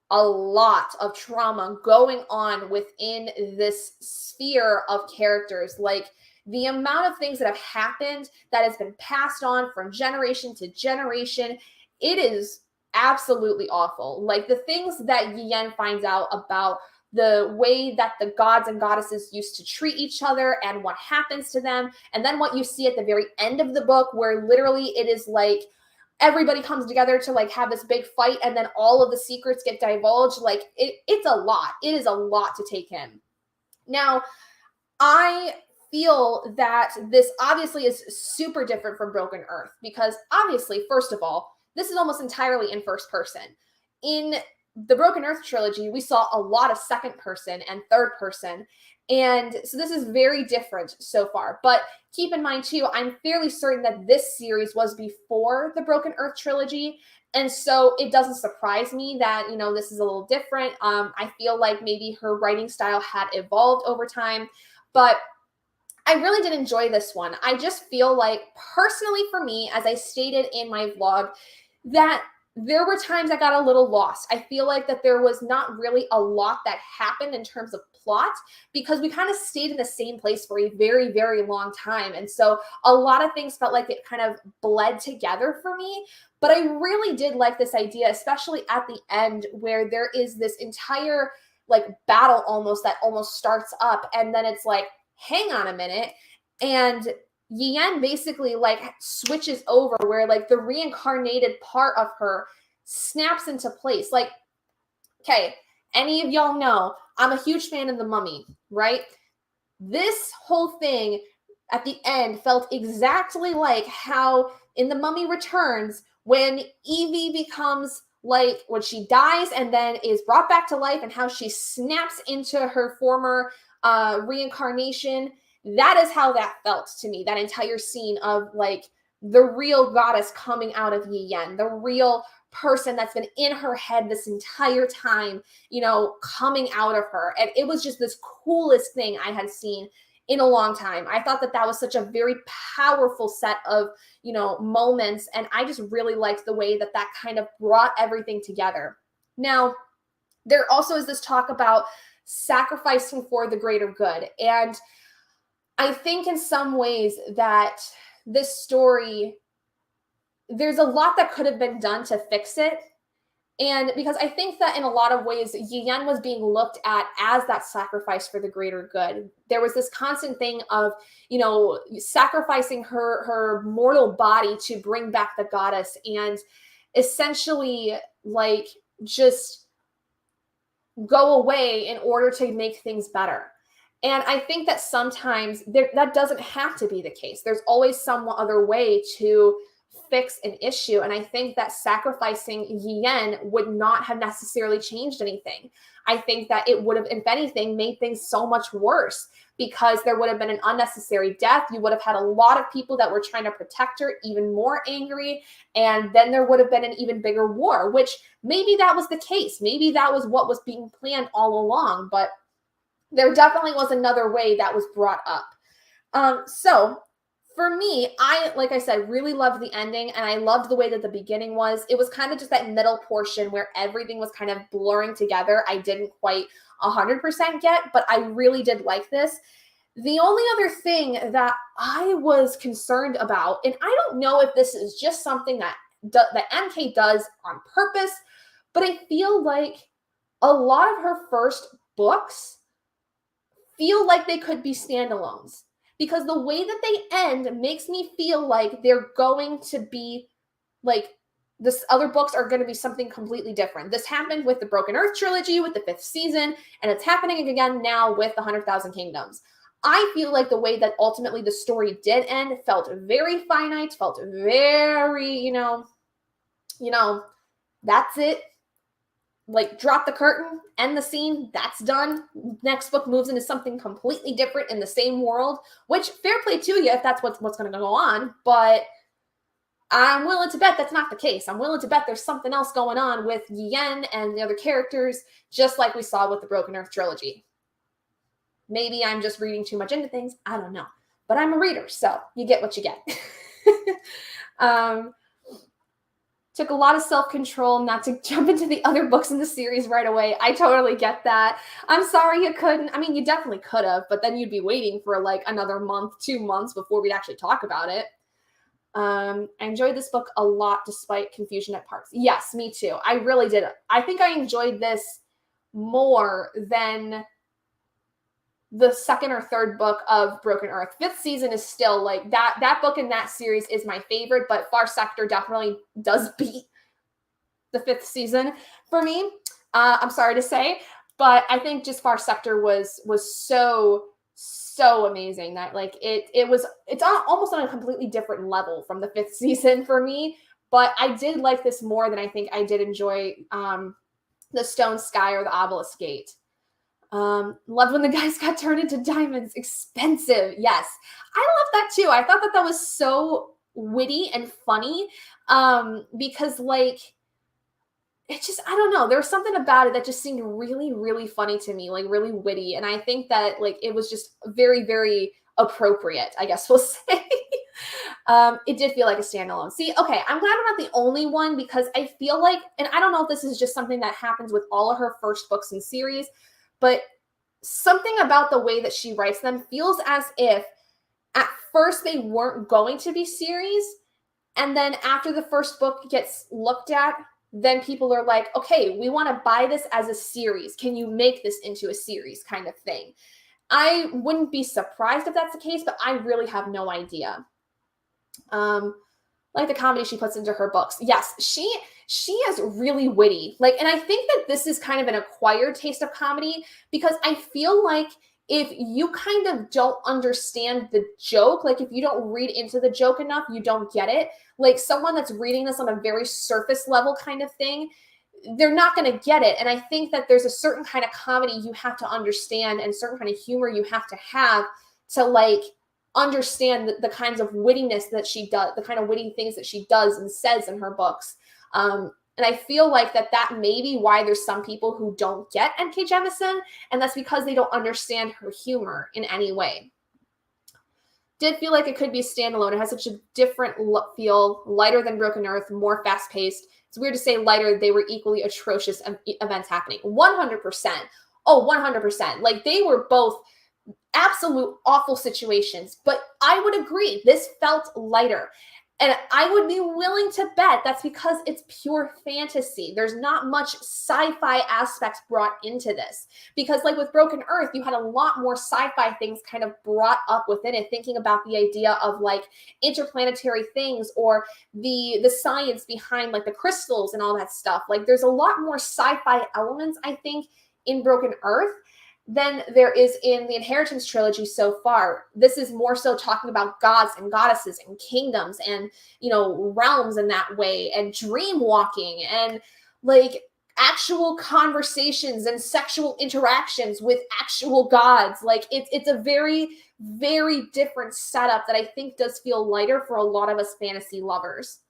of trauma going on within this sphere of characters. Like, the amount of things that have happened that has been passed on from generation to generation, it is absolutely awful. Like, the things that Yen finds out about the way that the gods and goddesses used to treat each other and what happens to them. And then what you see at the very end of the book, where literally it is like everybody comes together to like have this big fight, and then all of the secrets get divulged. Like, it's a lot. It is a lot to take in. Now, I feel that this obviously is super different from Broken Earth, because obviously, first of all, this is almost entirely in first person. In the Broken Earth trilogy, we saw a lot of second person and third person. And so this is very different so far. But keep in mind, too, I'm fairly certain that this series was before the Broken Earth trilogy. And so it doesn't surprise me that, this is a little different. I feel like maybe her writing style had evolved over time. But I really did enjoy this one. I just feel like, personally for me, as I stated in my vlog, that there were times I got a little lost. I feel like that there was not really a lot that happened in terms of plot, because we kind of stayed in the same place for a very, very long time. And so a lot of things felt like it kind of bled together for me. But I really did like this idea, especially at the end, where there is this entire like battle almost that almost starts up. And then it's like, hang on a minute. And Yen basically like switches over, where like the reincarnated part of her snaps into place. Like, okay, any of y'all know I'm a huge fan of The Mummy, right? This whole thing at the end felt exactly like how in The Mummy Returns, when Evie becomes like, when she dies and then is brought back to life, and how she snaps into her former reincarnation. That is how that felt to me, that entire scene of like the real goddess coming out of Yen, the real person that's been in her head this entire time, coming out of her. And it was just this coolest thing I had seen in a long time. I thought that was such a very powerful set of, moments. And I just really liked the way that kind of brought everything together. Now, there also is this talk about sacrificing for the greater good. And I think in some ways that this story, there's a lot that could have been done to fix it. And because I think that in a lot of ways, Yen was being looked at as that sacrifice for the greater good. There was this constant thing of, sacrificing her mortal body to bring back the goddess, and essentially like just go away in order to make things better. And I think that sometimes that doesn't have to be the case. There's always some other way to fix an issue. And I think that sacrificing Yen would not have necessarily changed anything. I think that it would have, if anything, made things so much worse, because there would have been an unnecessary death. You would have had a lot of people that were trying to protect her even more angry. And then there would have been an even bigger war, which maybe that was the case. Maybe that was what was being planned all along. But there definitely was another way that was brought up. So For me, like I said, really loved the ending, and I loved the way that the beginning was. It was kind of just that middle portion where everything was kind of blurring together. I didn't quite 100% get, but I really did like this. The only other thing that I was concerned about, and I don't know if this is just something that NK does on purpose, but I feel like a lot of her first books feel like they could be standalones, because the way that they end makes me feel like they're going to be like this other books are going to be something completely different. This happened with the Broken Earth trilogy with the 5th season, and it's happening again now with the 100,000 Kingdoms. I feel like the way that ultimately the story did end felt very finite, felt very, that's it. Like, drop the curtain, end the scene, that's done. Next book moves into something completely different in the same world, which fair play to you if that's what's going to go on, but I'm willing to bet that's not the case. I'm willing to bet there's something else going on with Yen and the other characters, just like we saw with the Broken Earth trilogy. Maybe I'm just reading too much into things. I don't know. But I'm a reader, so you get what you get. Took a lot of self-control not to jump into the other books in the series right away. I totally get that. I'm sorry you couldn't. I mean, you definitely could have, but then you'd be waiting for like another month, 2 months before we'd actually talk about it. I enjoyed this book a lot despite confusion at parts. Yes, me too. I really did. I think I enjoyed this more than the second or third book of Broken Earth. 5th season is still like that book in that series is my favorite, but Far Sector definitely does beat the 5th season for me. I'm sorry to say, but I think just Far Sector was so amazing that like it's almost on a completely different level from the 5th season for me. But I did like this more than I think I did enjoy the Stone Sky or the Obelisk Gate. Loved when the guys got turned into diamonds. Expensive. Yes. I love that too. I thought that was so witty and funny. Because like, it just, I don't know. There was something about it that just seemed really, really funny to me, like really witty. And I think that like, it was just very, very appropriate, I guess we'll say. It did feel like a standalone. See, okay, I'm glad I'm not the only one, because I feel like, and I don't know if this is just something that happens with all of her first books in series, but something about the way that she writes them feels as if at first they weren't going to be series, and then after the first book gets looked at, then people are like, okay, we want to buy this as a series. Can you make this into a series kind of thing? I wouldn't be surprised if that's the case, but I really have no idea. Like the comedy she puts into her books. Yes, she is really witty. Like, and I think that this is kind of an acquired taste of comedy, because I feel like if you kind of don't understand the joke, like if you don't read into the joke enough, you don't get it. Like someone that's reading this on a very surface level kind of thing, they're not going to get it. And I think that there's a certain kind of comedy you have to understand and certain kind of humor you have to like understand the kinds of wittiness that she does, the kind of witty things that she does and says in her books. And I feel like that may be why there's some people who don't get N.K. Jemisin, and that's because they don't understand her humor in any way. Did feel like it could be a standalone. It has such a different feel, lighter than Broken Earth, more fast-paced. It's weird to say lighter. They were equally atrocious events happening. 100%. Oh, 100%. Like, they were both absolute awful situations, but I would agree this felt lighter, and I would be willing to bet that's because it's pure fantasy. There's not much sci-fi aspects brought into this, because like with Broken Earth, you had a lot more sci-fi things kind of brought up within it, thinking about the idea of like interplanetary things or the science behind like the crystals and all that stuff. Like there's a lot more sci-fi elements, I think, in Broken Earth than there is in the Inheritance trilogy so far. This is more so talking about gods and goddesses and kingdoms and, realms in that way, and dream walking and like actual conversations and sexual interactions with actual gods. Like it's a very, very different setup that I think does feel lighter for a lot of us fantasy lovers.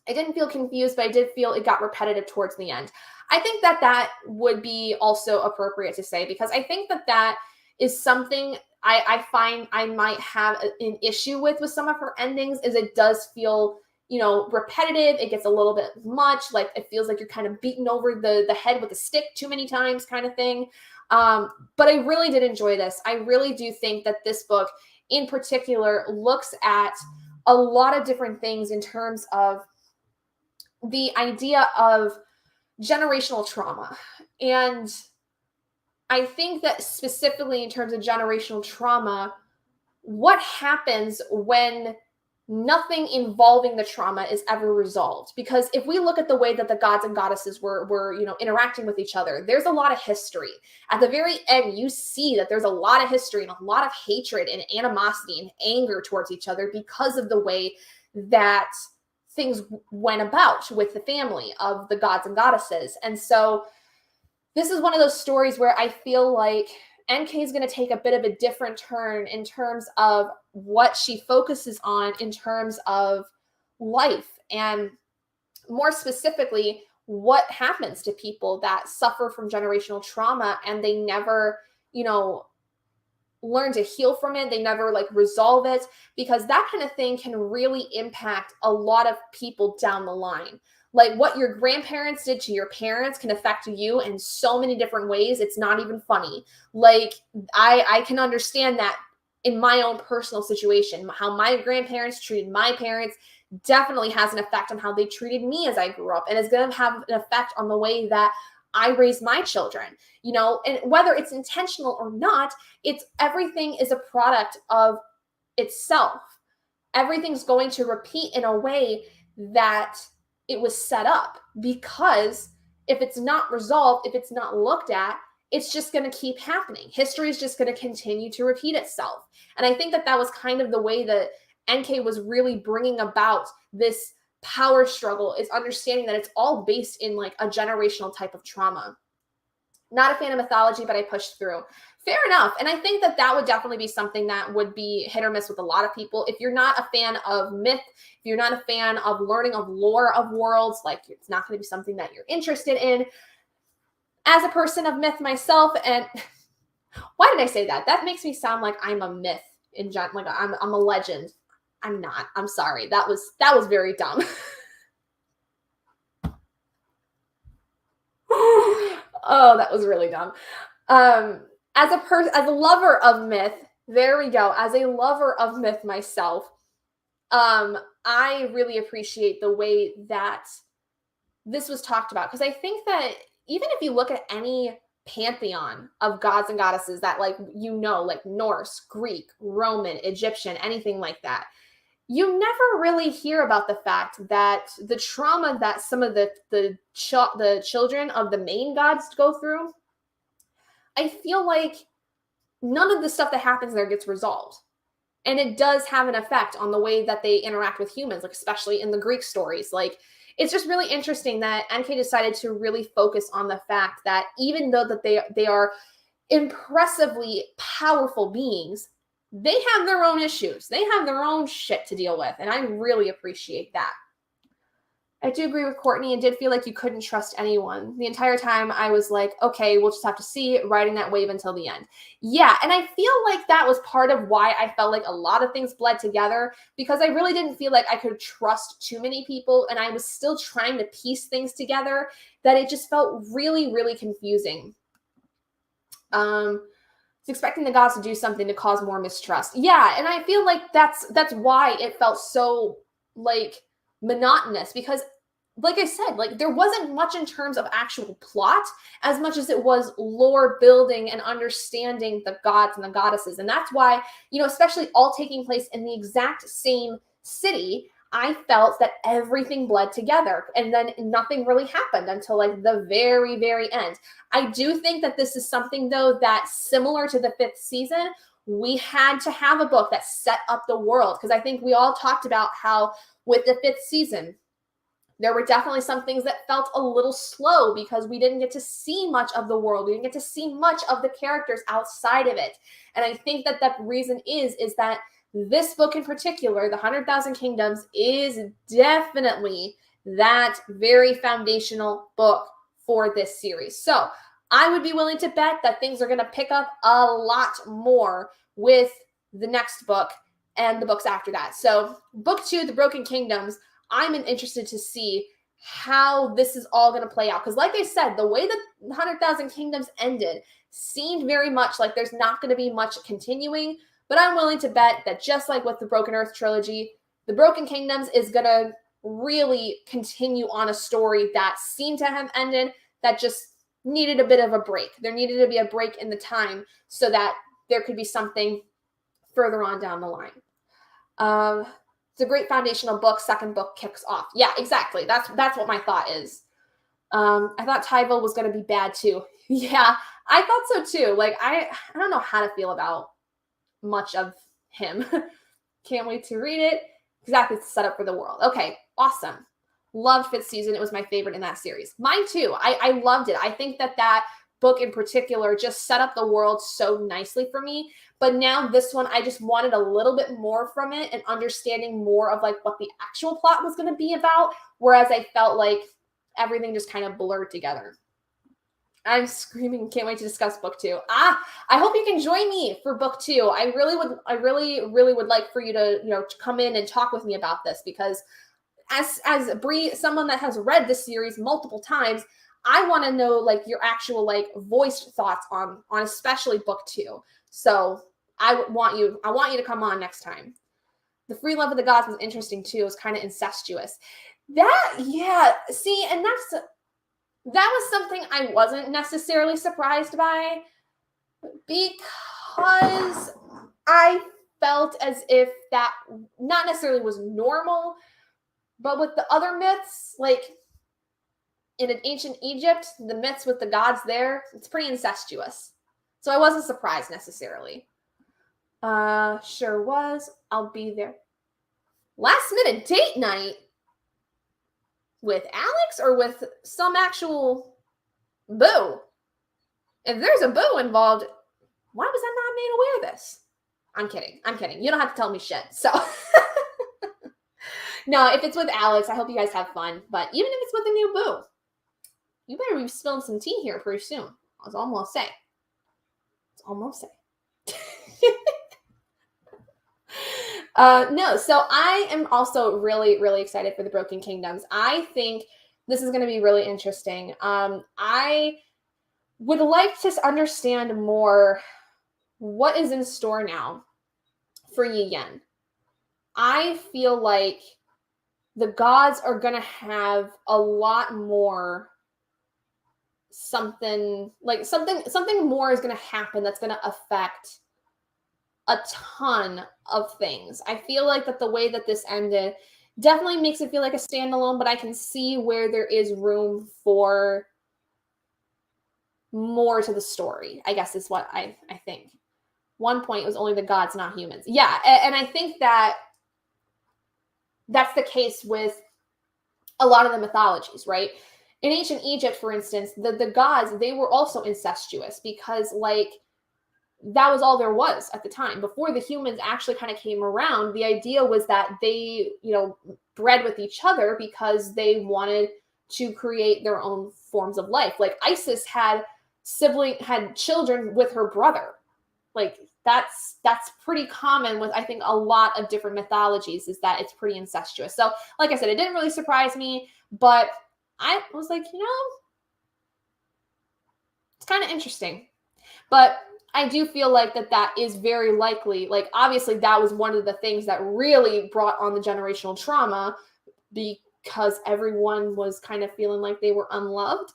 I didn't feel confused, but I did feel it got repetitive towards the end. I think that would be also appropriate to say, because I think that is something I find I might have an issue with some of her endings is it does feel, repetitive. It gets a little bit much. Like it feels like you're kind of beating over the head with a stick too many times kind of thing. But I really did enjoy this. I really do think that this book in particular looks at a lot of different things in terms of the idea of generational trauma. And I think that specifically in terms of generational trauma, what happens when nothing involving the trauma is ever resolved? Because if we look at the way that the gods and goddesses were interacting with each other, there's a lot of history. At the very end, you see that there's a lot of history and a lot of hatred and animosity and anger towards each other because of the way that things went about with the family of the gods and goddesses. And so this is one of those stories where I feel like NK is going to take a bit of a different turn in terms of what she focuses on in terms of life, and more specifically, what happens to people that suffer from generational trauma and they never, learn to heal from it. They never resolve it, because that kind of thing can really impact a lot of people down the line. Like what your grandparents did to your parents can affect you in so many different ways. It's not even funny. Like I can understand that in my own personal situation. How my grandparents treated my parents definitely has an effect on how they treated me as I grew up, and it's going to have an effect on the way that I raise my children, and whether it's intentional or not, everything is a product of itself. Everything's going to repeat in a way that it was set up, because if it's not resolved, if it's not looked at, it's just going to keep happening. History is just going to continue to repeat itself. And I think that was kind of the way that NK was really bringing about this power struggle, is understanding that it's all based in a generational type of trauma. Not a fan of mythology, but I pushed through. Fair enough. And I think that would definitely be something that would be hit or miss with a lot of people. If you're not a fan of myth, if you're not a fan of learning of lore of worlds, it's not going to be something that you're interested in. As a person of myth myself, and why did I say that? That makes me sound like I'm a myth in general. I'm a legend. I'm not. I'm sorry. That was very dumb. Oh, that was really dumb. As a lover of myth, there we go. As a lover of myth myself, I really appreciate the way that this was talked about, because I think that even if you look at any pantheon of gods and goddesses that like Norse, Greek, Roman, Egyptian, anything like that, you never really hear about the fact that the trauma that some of the children of the main gods go through, I feel like none of the stuff that happens there gets resolved. And it does have an effect on the way that they interact with humans, especially in the Greek stories. It's just really interesting that NK decided to really focus on the fact that even though that they are impressively powerful beings, they have their own issues. They have their own shit to deal with. And I really appreciate that. I do agree with Courtney. It did feel like you couldn't trust anyone. The entire time I was like, okay, we'll just have to see, riding that wave until the end. Yeah, and I feel like that was part of why I felt like a lot of things bled together, because I really didn't feel like I could trust too many people, and I was still trying to piece things together, that it just felt really, really confusing. It's expecting the gods to do something to cause more mistrust. Yeah, and I feel like that's why it felt so monotonous, because like I said, there wasn't much in terms of actual plot as much as it was lore building and understanding the gods and the goddesses. And that's why, especially all taking place in the exact same city, I felt that everything bled together, and then nothing really happened until the very, very end. I do think that this is something, though, that similar to the 5th season, we had to have a book that set up the world, because I think we all talked about how with the 5th season, there were definitely some things that felt a little slow because we didn't get to see much of the world. We didn't get to see much of the characters outside of it. And I think that reason is that this book in particular, The 100,000 Kingdoms, is definitely that very foundational book for this series. So I would be willing to bet that things are going to pick up a lot more with the next book and the books after that. So book 2, The Broken Kingdoms, I'm interested to see how this is all going to play out. Because like I said, the way that 100,000 Kingdoms ended seemed very much like there's not going to be much continuing. But I'm willing to bet that just like with the Broken Earth trilogy, the Broken Kingdoms is going to really continue on a story that seemed to have ended, that just needed a bit of a break. There needed to be a break in the time so that there could be something further on down the line. It's a great foundational book. Second book kicks off. Yeah, exactly. That's what my thought is. I thought Tyville was going to be bad too. Yeah, I thought so too. Like, I don't know how to feel about much of him. Can't wait to read it. Exactly, it's set up for the world. Okay, awesome. Loved 5th season. It was my favorite in that series. Mine too. I loved it. I think that book in particular just set up the world so nicely for me. But now this one, I just wanted a little bit more from it and understanding more of like what the actual plot was going to be about. Whereas I felt like everything just kind of blurred together. I'm screaming. Can't wait to discuss book 2. I hope you can join me for book 2. I really would like for you to, to come in and talk with me about this, because as Bree, someone that has read this series multiple times, I want to know like your actual like voiced thoughts on especially book 2. So I want you to come on next time. The Free Love of the Gods was interesting too. It was kind of incestuous. See, and that was something I wasn't necessarily surprised by, because I felt as if that not necessarily was normal, but with the other myths, like in an ancient Egypt, the myths with the gods there, it's pretty incestuous. So I wasn't surprised necessarily. Sure was. I'll be there. Last minute date night? With Alex or with some actual boo? If there's a boo involved, why was I not made aware of this? I'm kidding. You don't have to tell me shit. So no, if it's with Alex, I hope you guys have fun. But even if it's with a new boo, you better be spilling some tea here pretty soon. I was almost say. No, so I am also really, really excited for the Broken Kingdoms. I think this is going to be really interesting. I would like to understand more what is in store now for Yi Yen. I feel like the gods are going to have a lot more something more is going to happen that's going to affect a ton of things. I feel like that the way that this ended definitely makes it feel like a standalone, but I can see where there is room for more to the story, I guess is what I think. One point it was only the gods, not humans. Yeah, and I think that that's the case with a lot of the mythologies, right? In ancient Egypt, for instance, the gods, they were also incestuous because like that was all there was at the time. Before the humans actually kind of came around, the idea was that they, bred with each other because they wanted to create their own forms of life. Like Isis had children with her brother. Like that's pretty common with, I think, a lot of different mythologies, is that it's pretty incestuous. So like I said, it didn't really surprise me, but I was like, it's kind of interesting. But I do feel like that is very likely, like obviously that was one of the things that really brought on the generational trauma, because everyone was kind of feeling like they were unloved.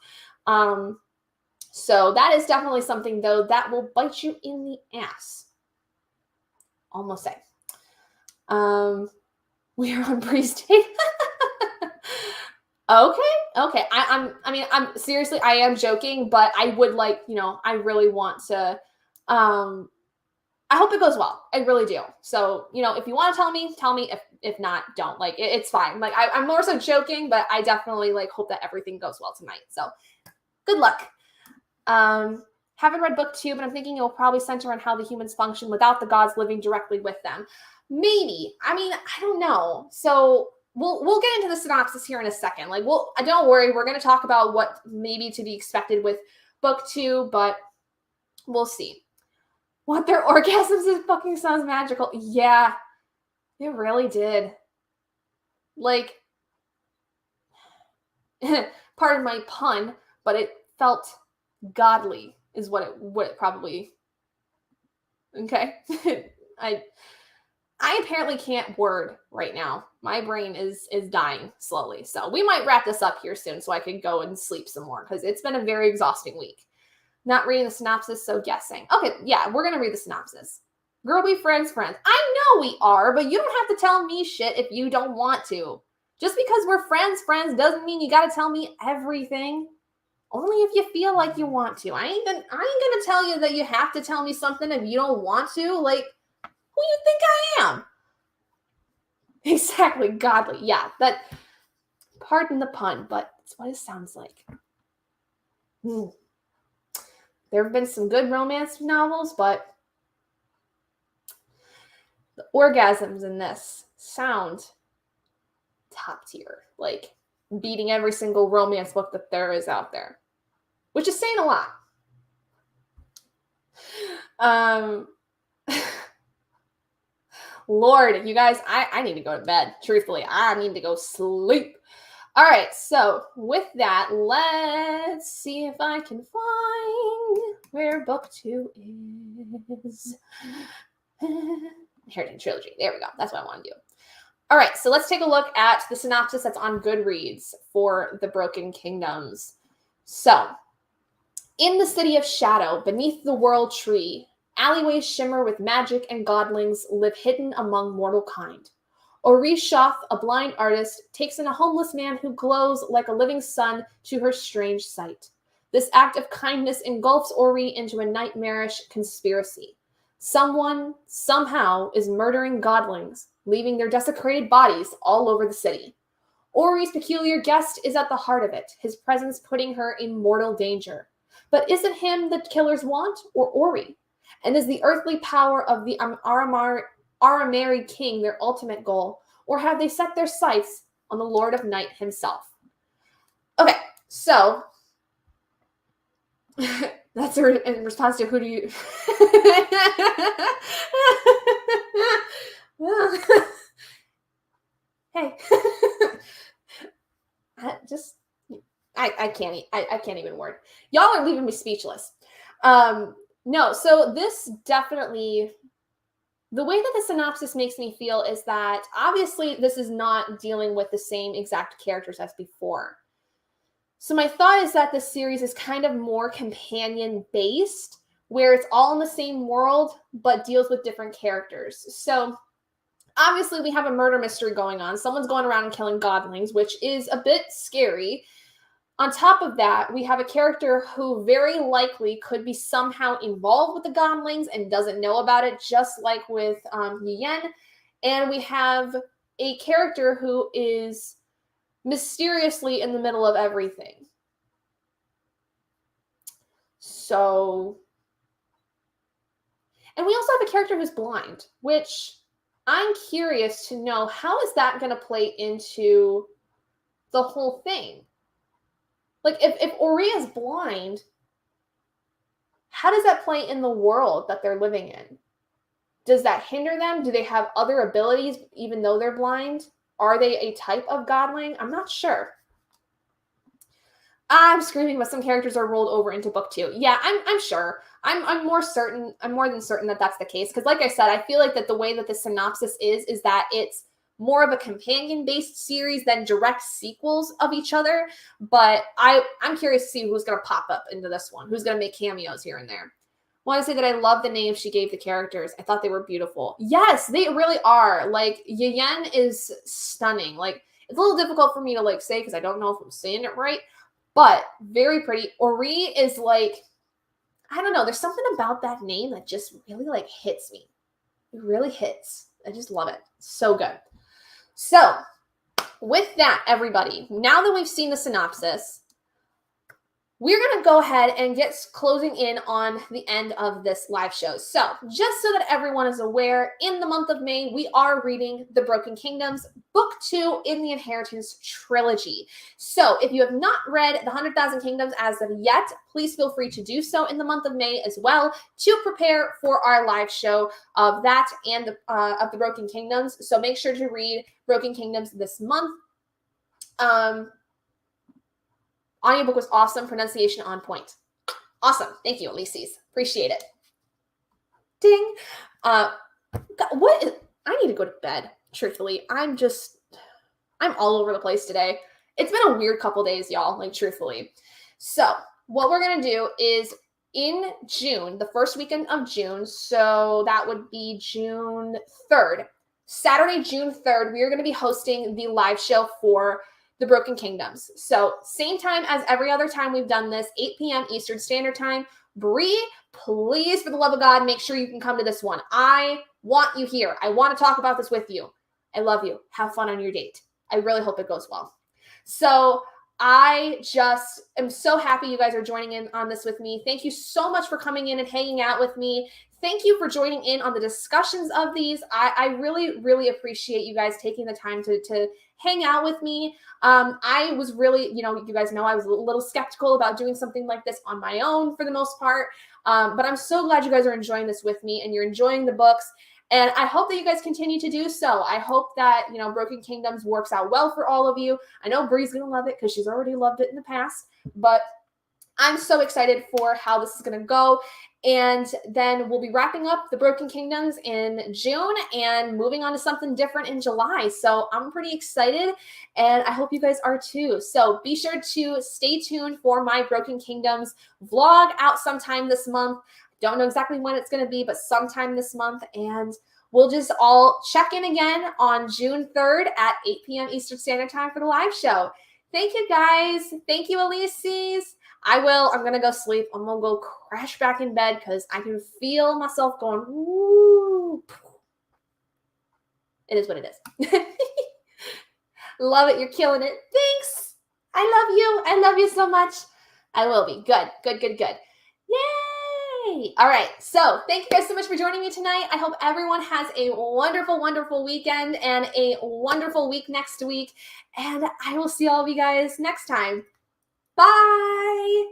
So that is definitely something though that will bite you in the ass. Almost say. We are on Bree's date. Okay. I'm seriously, I am joking, but I would like, I really want to, I hope it goes well. I really do. So, if you want to tell me, if not, don't. Like, it's fine. Like, I'm more so joking, but I definitely like hope that everything goes well tonight. So good luck. Haven't read book 2, but I'm thinking it will probably center on how the humans function without the gods living directly with them. Maybe. I mean, I don't know. So we'll get into the synopsis here in a second. Like, don't worry. We're going to talk about what maybe to be expected with book 2, but we'll see. What, their orgasms? It fucking sounds magical. Yeah, it really did. Like, pardon my pun, but it felt godly is what it probably. Okay. I apparently can't word right now. My brain is dying slowly. So we might wrap this up here soon so I can go and sleep some more because it's been a very exhausting week. Not reading the synopsis, so guessing. Okay, yeah, we're going to read the synopsis. Girl, we friends. I know we are, but you don't have to tell me shit if you don't want to. Just because we're friends doesn't mean you got to tell me everything. Only if you feel like you want to. I ain't gonna tell you that you have to tell me something if you don't want to. Like, who you think I am? Exactly, godly. Yeah, that, pardon the pun, but it's what it sounds like. There have been some good romance novels, but the orgasms in this sound top tier. Like, beating every single romance book that there is out there. Which is saying a lot. Lord, you guys, I need to go to bed. Truthfully, I need to go sleep. All right, so with that, let's see if I can find where book 2 is. Heritage Trilogy. There we go. That's what I want to do. All right, so let's take a look at the synopsis that's on Goodreads for The Broken Kingdoms. So, in the city of Shadow, beneath the World Tree, alleyways shimmer with magic and godlings live hidden among mortal kind. Ori Shoth, a blind artist, takes in a homeless man who glows like a living sun to her strange sight. This act of kindness engulfs Ori into a nightmarish conspiracy. Someone, somehow, is murdering godlings, leaving their desecrated bodies all over the city. Ori's peculiar guest is at the heart of it, his presence putting her in mortal danger. But is it him the killers want, or Ori? And is the earthly power of the Aramari king their ultimate goal, or have they set their sights on the Lord of Night himself? Okay, so that's in response to who do you... Hey. I can't even word. Y'all are leaving me speechless. No, so this definitely, the way that the synopsis makes me feel is that obviously this is not dealing with the same exact characters as before. So my thought is that this series is kind of more companion based, where it's all in the same world, but deals with different characters. So obviously we have a murder mystery going on. Someone's going around and killing godlings, which is a bit scary. On top of that, we have a character who very likely could be somehow involved with the godlings and doesn't know about it, just like with Yen. And we have a character who is mysteriously in the middle of everything. So, and we also have a character who's blind, which I'm curious to know, how is that going to play into the whole thing? Like, if Ori is blind, how does that play in the world that they're living in? Does that hinder them? Do they have other abilities even though they're blind? Are they a type of godling? I'm not sure. I'm screaming, but some characters are rolled over into book 2. Yeah, I'm sure. I'm more than certain that that's the case. Because like I said, I feel like that the way that the synopsis is that it's more of a companion-based series than direct sequels of each other. But I'm curious to see who's going to pop up into this one. Who's going to make cameos here and there. I want to say that I love the names she gave the characters. I thought they were beautiful. Yes, they really are. Like, Yen is stunning. Like, it's a little difficult for me to, like, say because I don't know if I'm saying it right. But very pretty. Ori is like, I don't know. There's something about that name that just really, like, hits me. It really hits. I just love it. So good. So, with that, everybody, now that we've seen the synopsis, we're going to go ahead and get closing in on the end of this live show. So just so that everyone is aware, in the month of May, we are reading The Broken Kingdoms, book 2 in the Inheritance trilogy. So if you have not read The 100,000 Kingdoms as of yet, please feel free to do so in the month of May as well to prepare for our live show of that and of The Broken Kingdoms. So make sure to read Broken Kingdoms this month. Audiobook was awesome. Pronunciation on point. Awesome. Thank you, Elises. Appreciate it. Ding. I need to go to bed, truthfully. I'm all over the place today. It's been a weird couple days, y'all, like truthfully. So what we're going to do is in June, the first weekend of June, so that would be June 3rd, Saturday, June 3rd, we are going to be hosting the live show for The Broken Kingdoms. So same time as every other time we've done this, 8 p.m. Eastern Standard Time. Bree, please, for the love of God, make sure you can come to this one. I want you here. I want to talk about this with you. I love you. Have fun on your date. I really hope it goes well. So I just am so happy you guys are joining in on this with me. Thank you so much for coming in and hanging out with me. Thank you for joining in on the discussions of these. I really, really appreciate you guys taking the time to hang out with me. I was really, you guys know I was a little skeptical about doing something like this on my own for the most part. But I'm so glad you guys are enjoying this with me and you're enjoying the books. And I hope that you guys continue to do so. I hope that, Broken Kingdoms works out well for all of you. I know Bree's going to love it because she's already loved it in the past. But I'm so excited for how this is going to go. And then we'll be wrapping up The Broken Kingdoms in June and moving on to something different in July. So I'm pretty excited and I hope you guys are too. So be sure to stay tuned for my Broken Kingdoms vlog out sometime this month. Don't know exactly when it's going to be, but sometime this month. And we'll just all check in again on June 3rd at 8 p.m. Eastern Standard Time for the live show. Thank you, guys. Thank you, Elises. I'm going to go sleep. I'm going to go crash back in bed because I can feel myself going, woo. It is what it is. Love it. You're killing it. Thanks. I love you. I love you so much. I will be. Good. Yay. All right. So thank you guys so much for joining me tonight. I hope everyone has a wonderful, wonderful weekend and a wonderful week next week. And I will see all of you guys next time. Bye.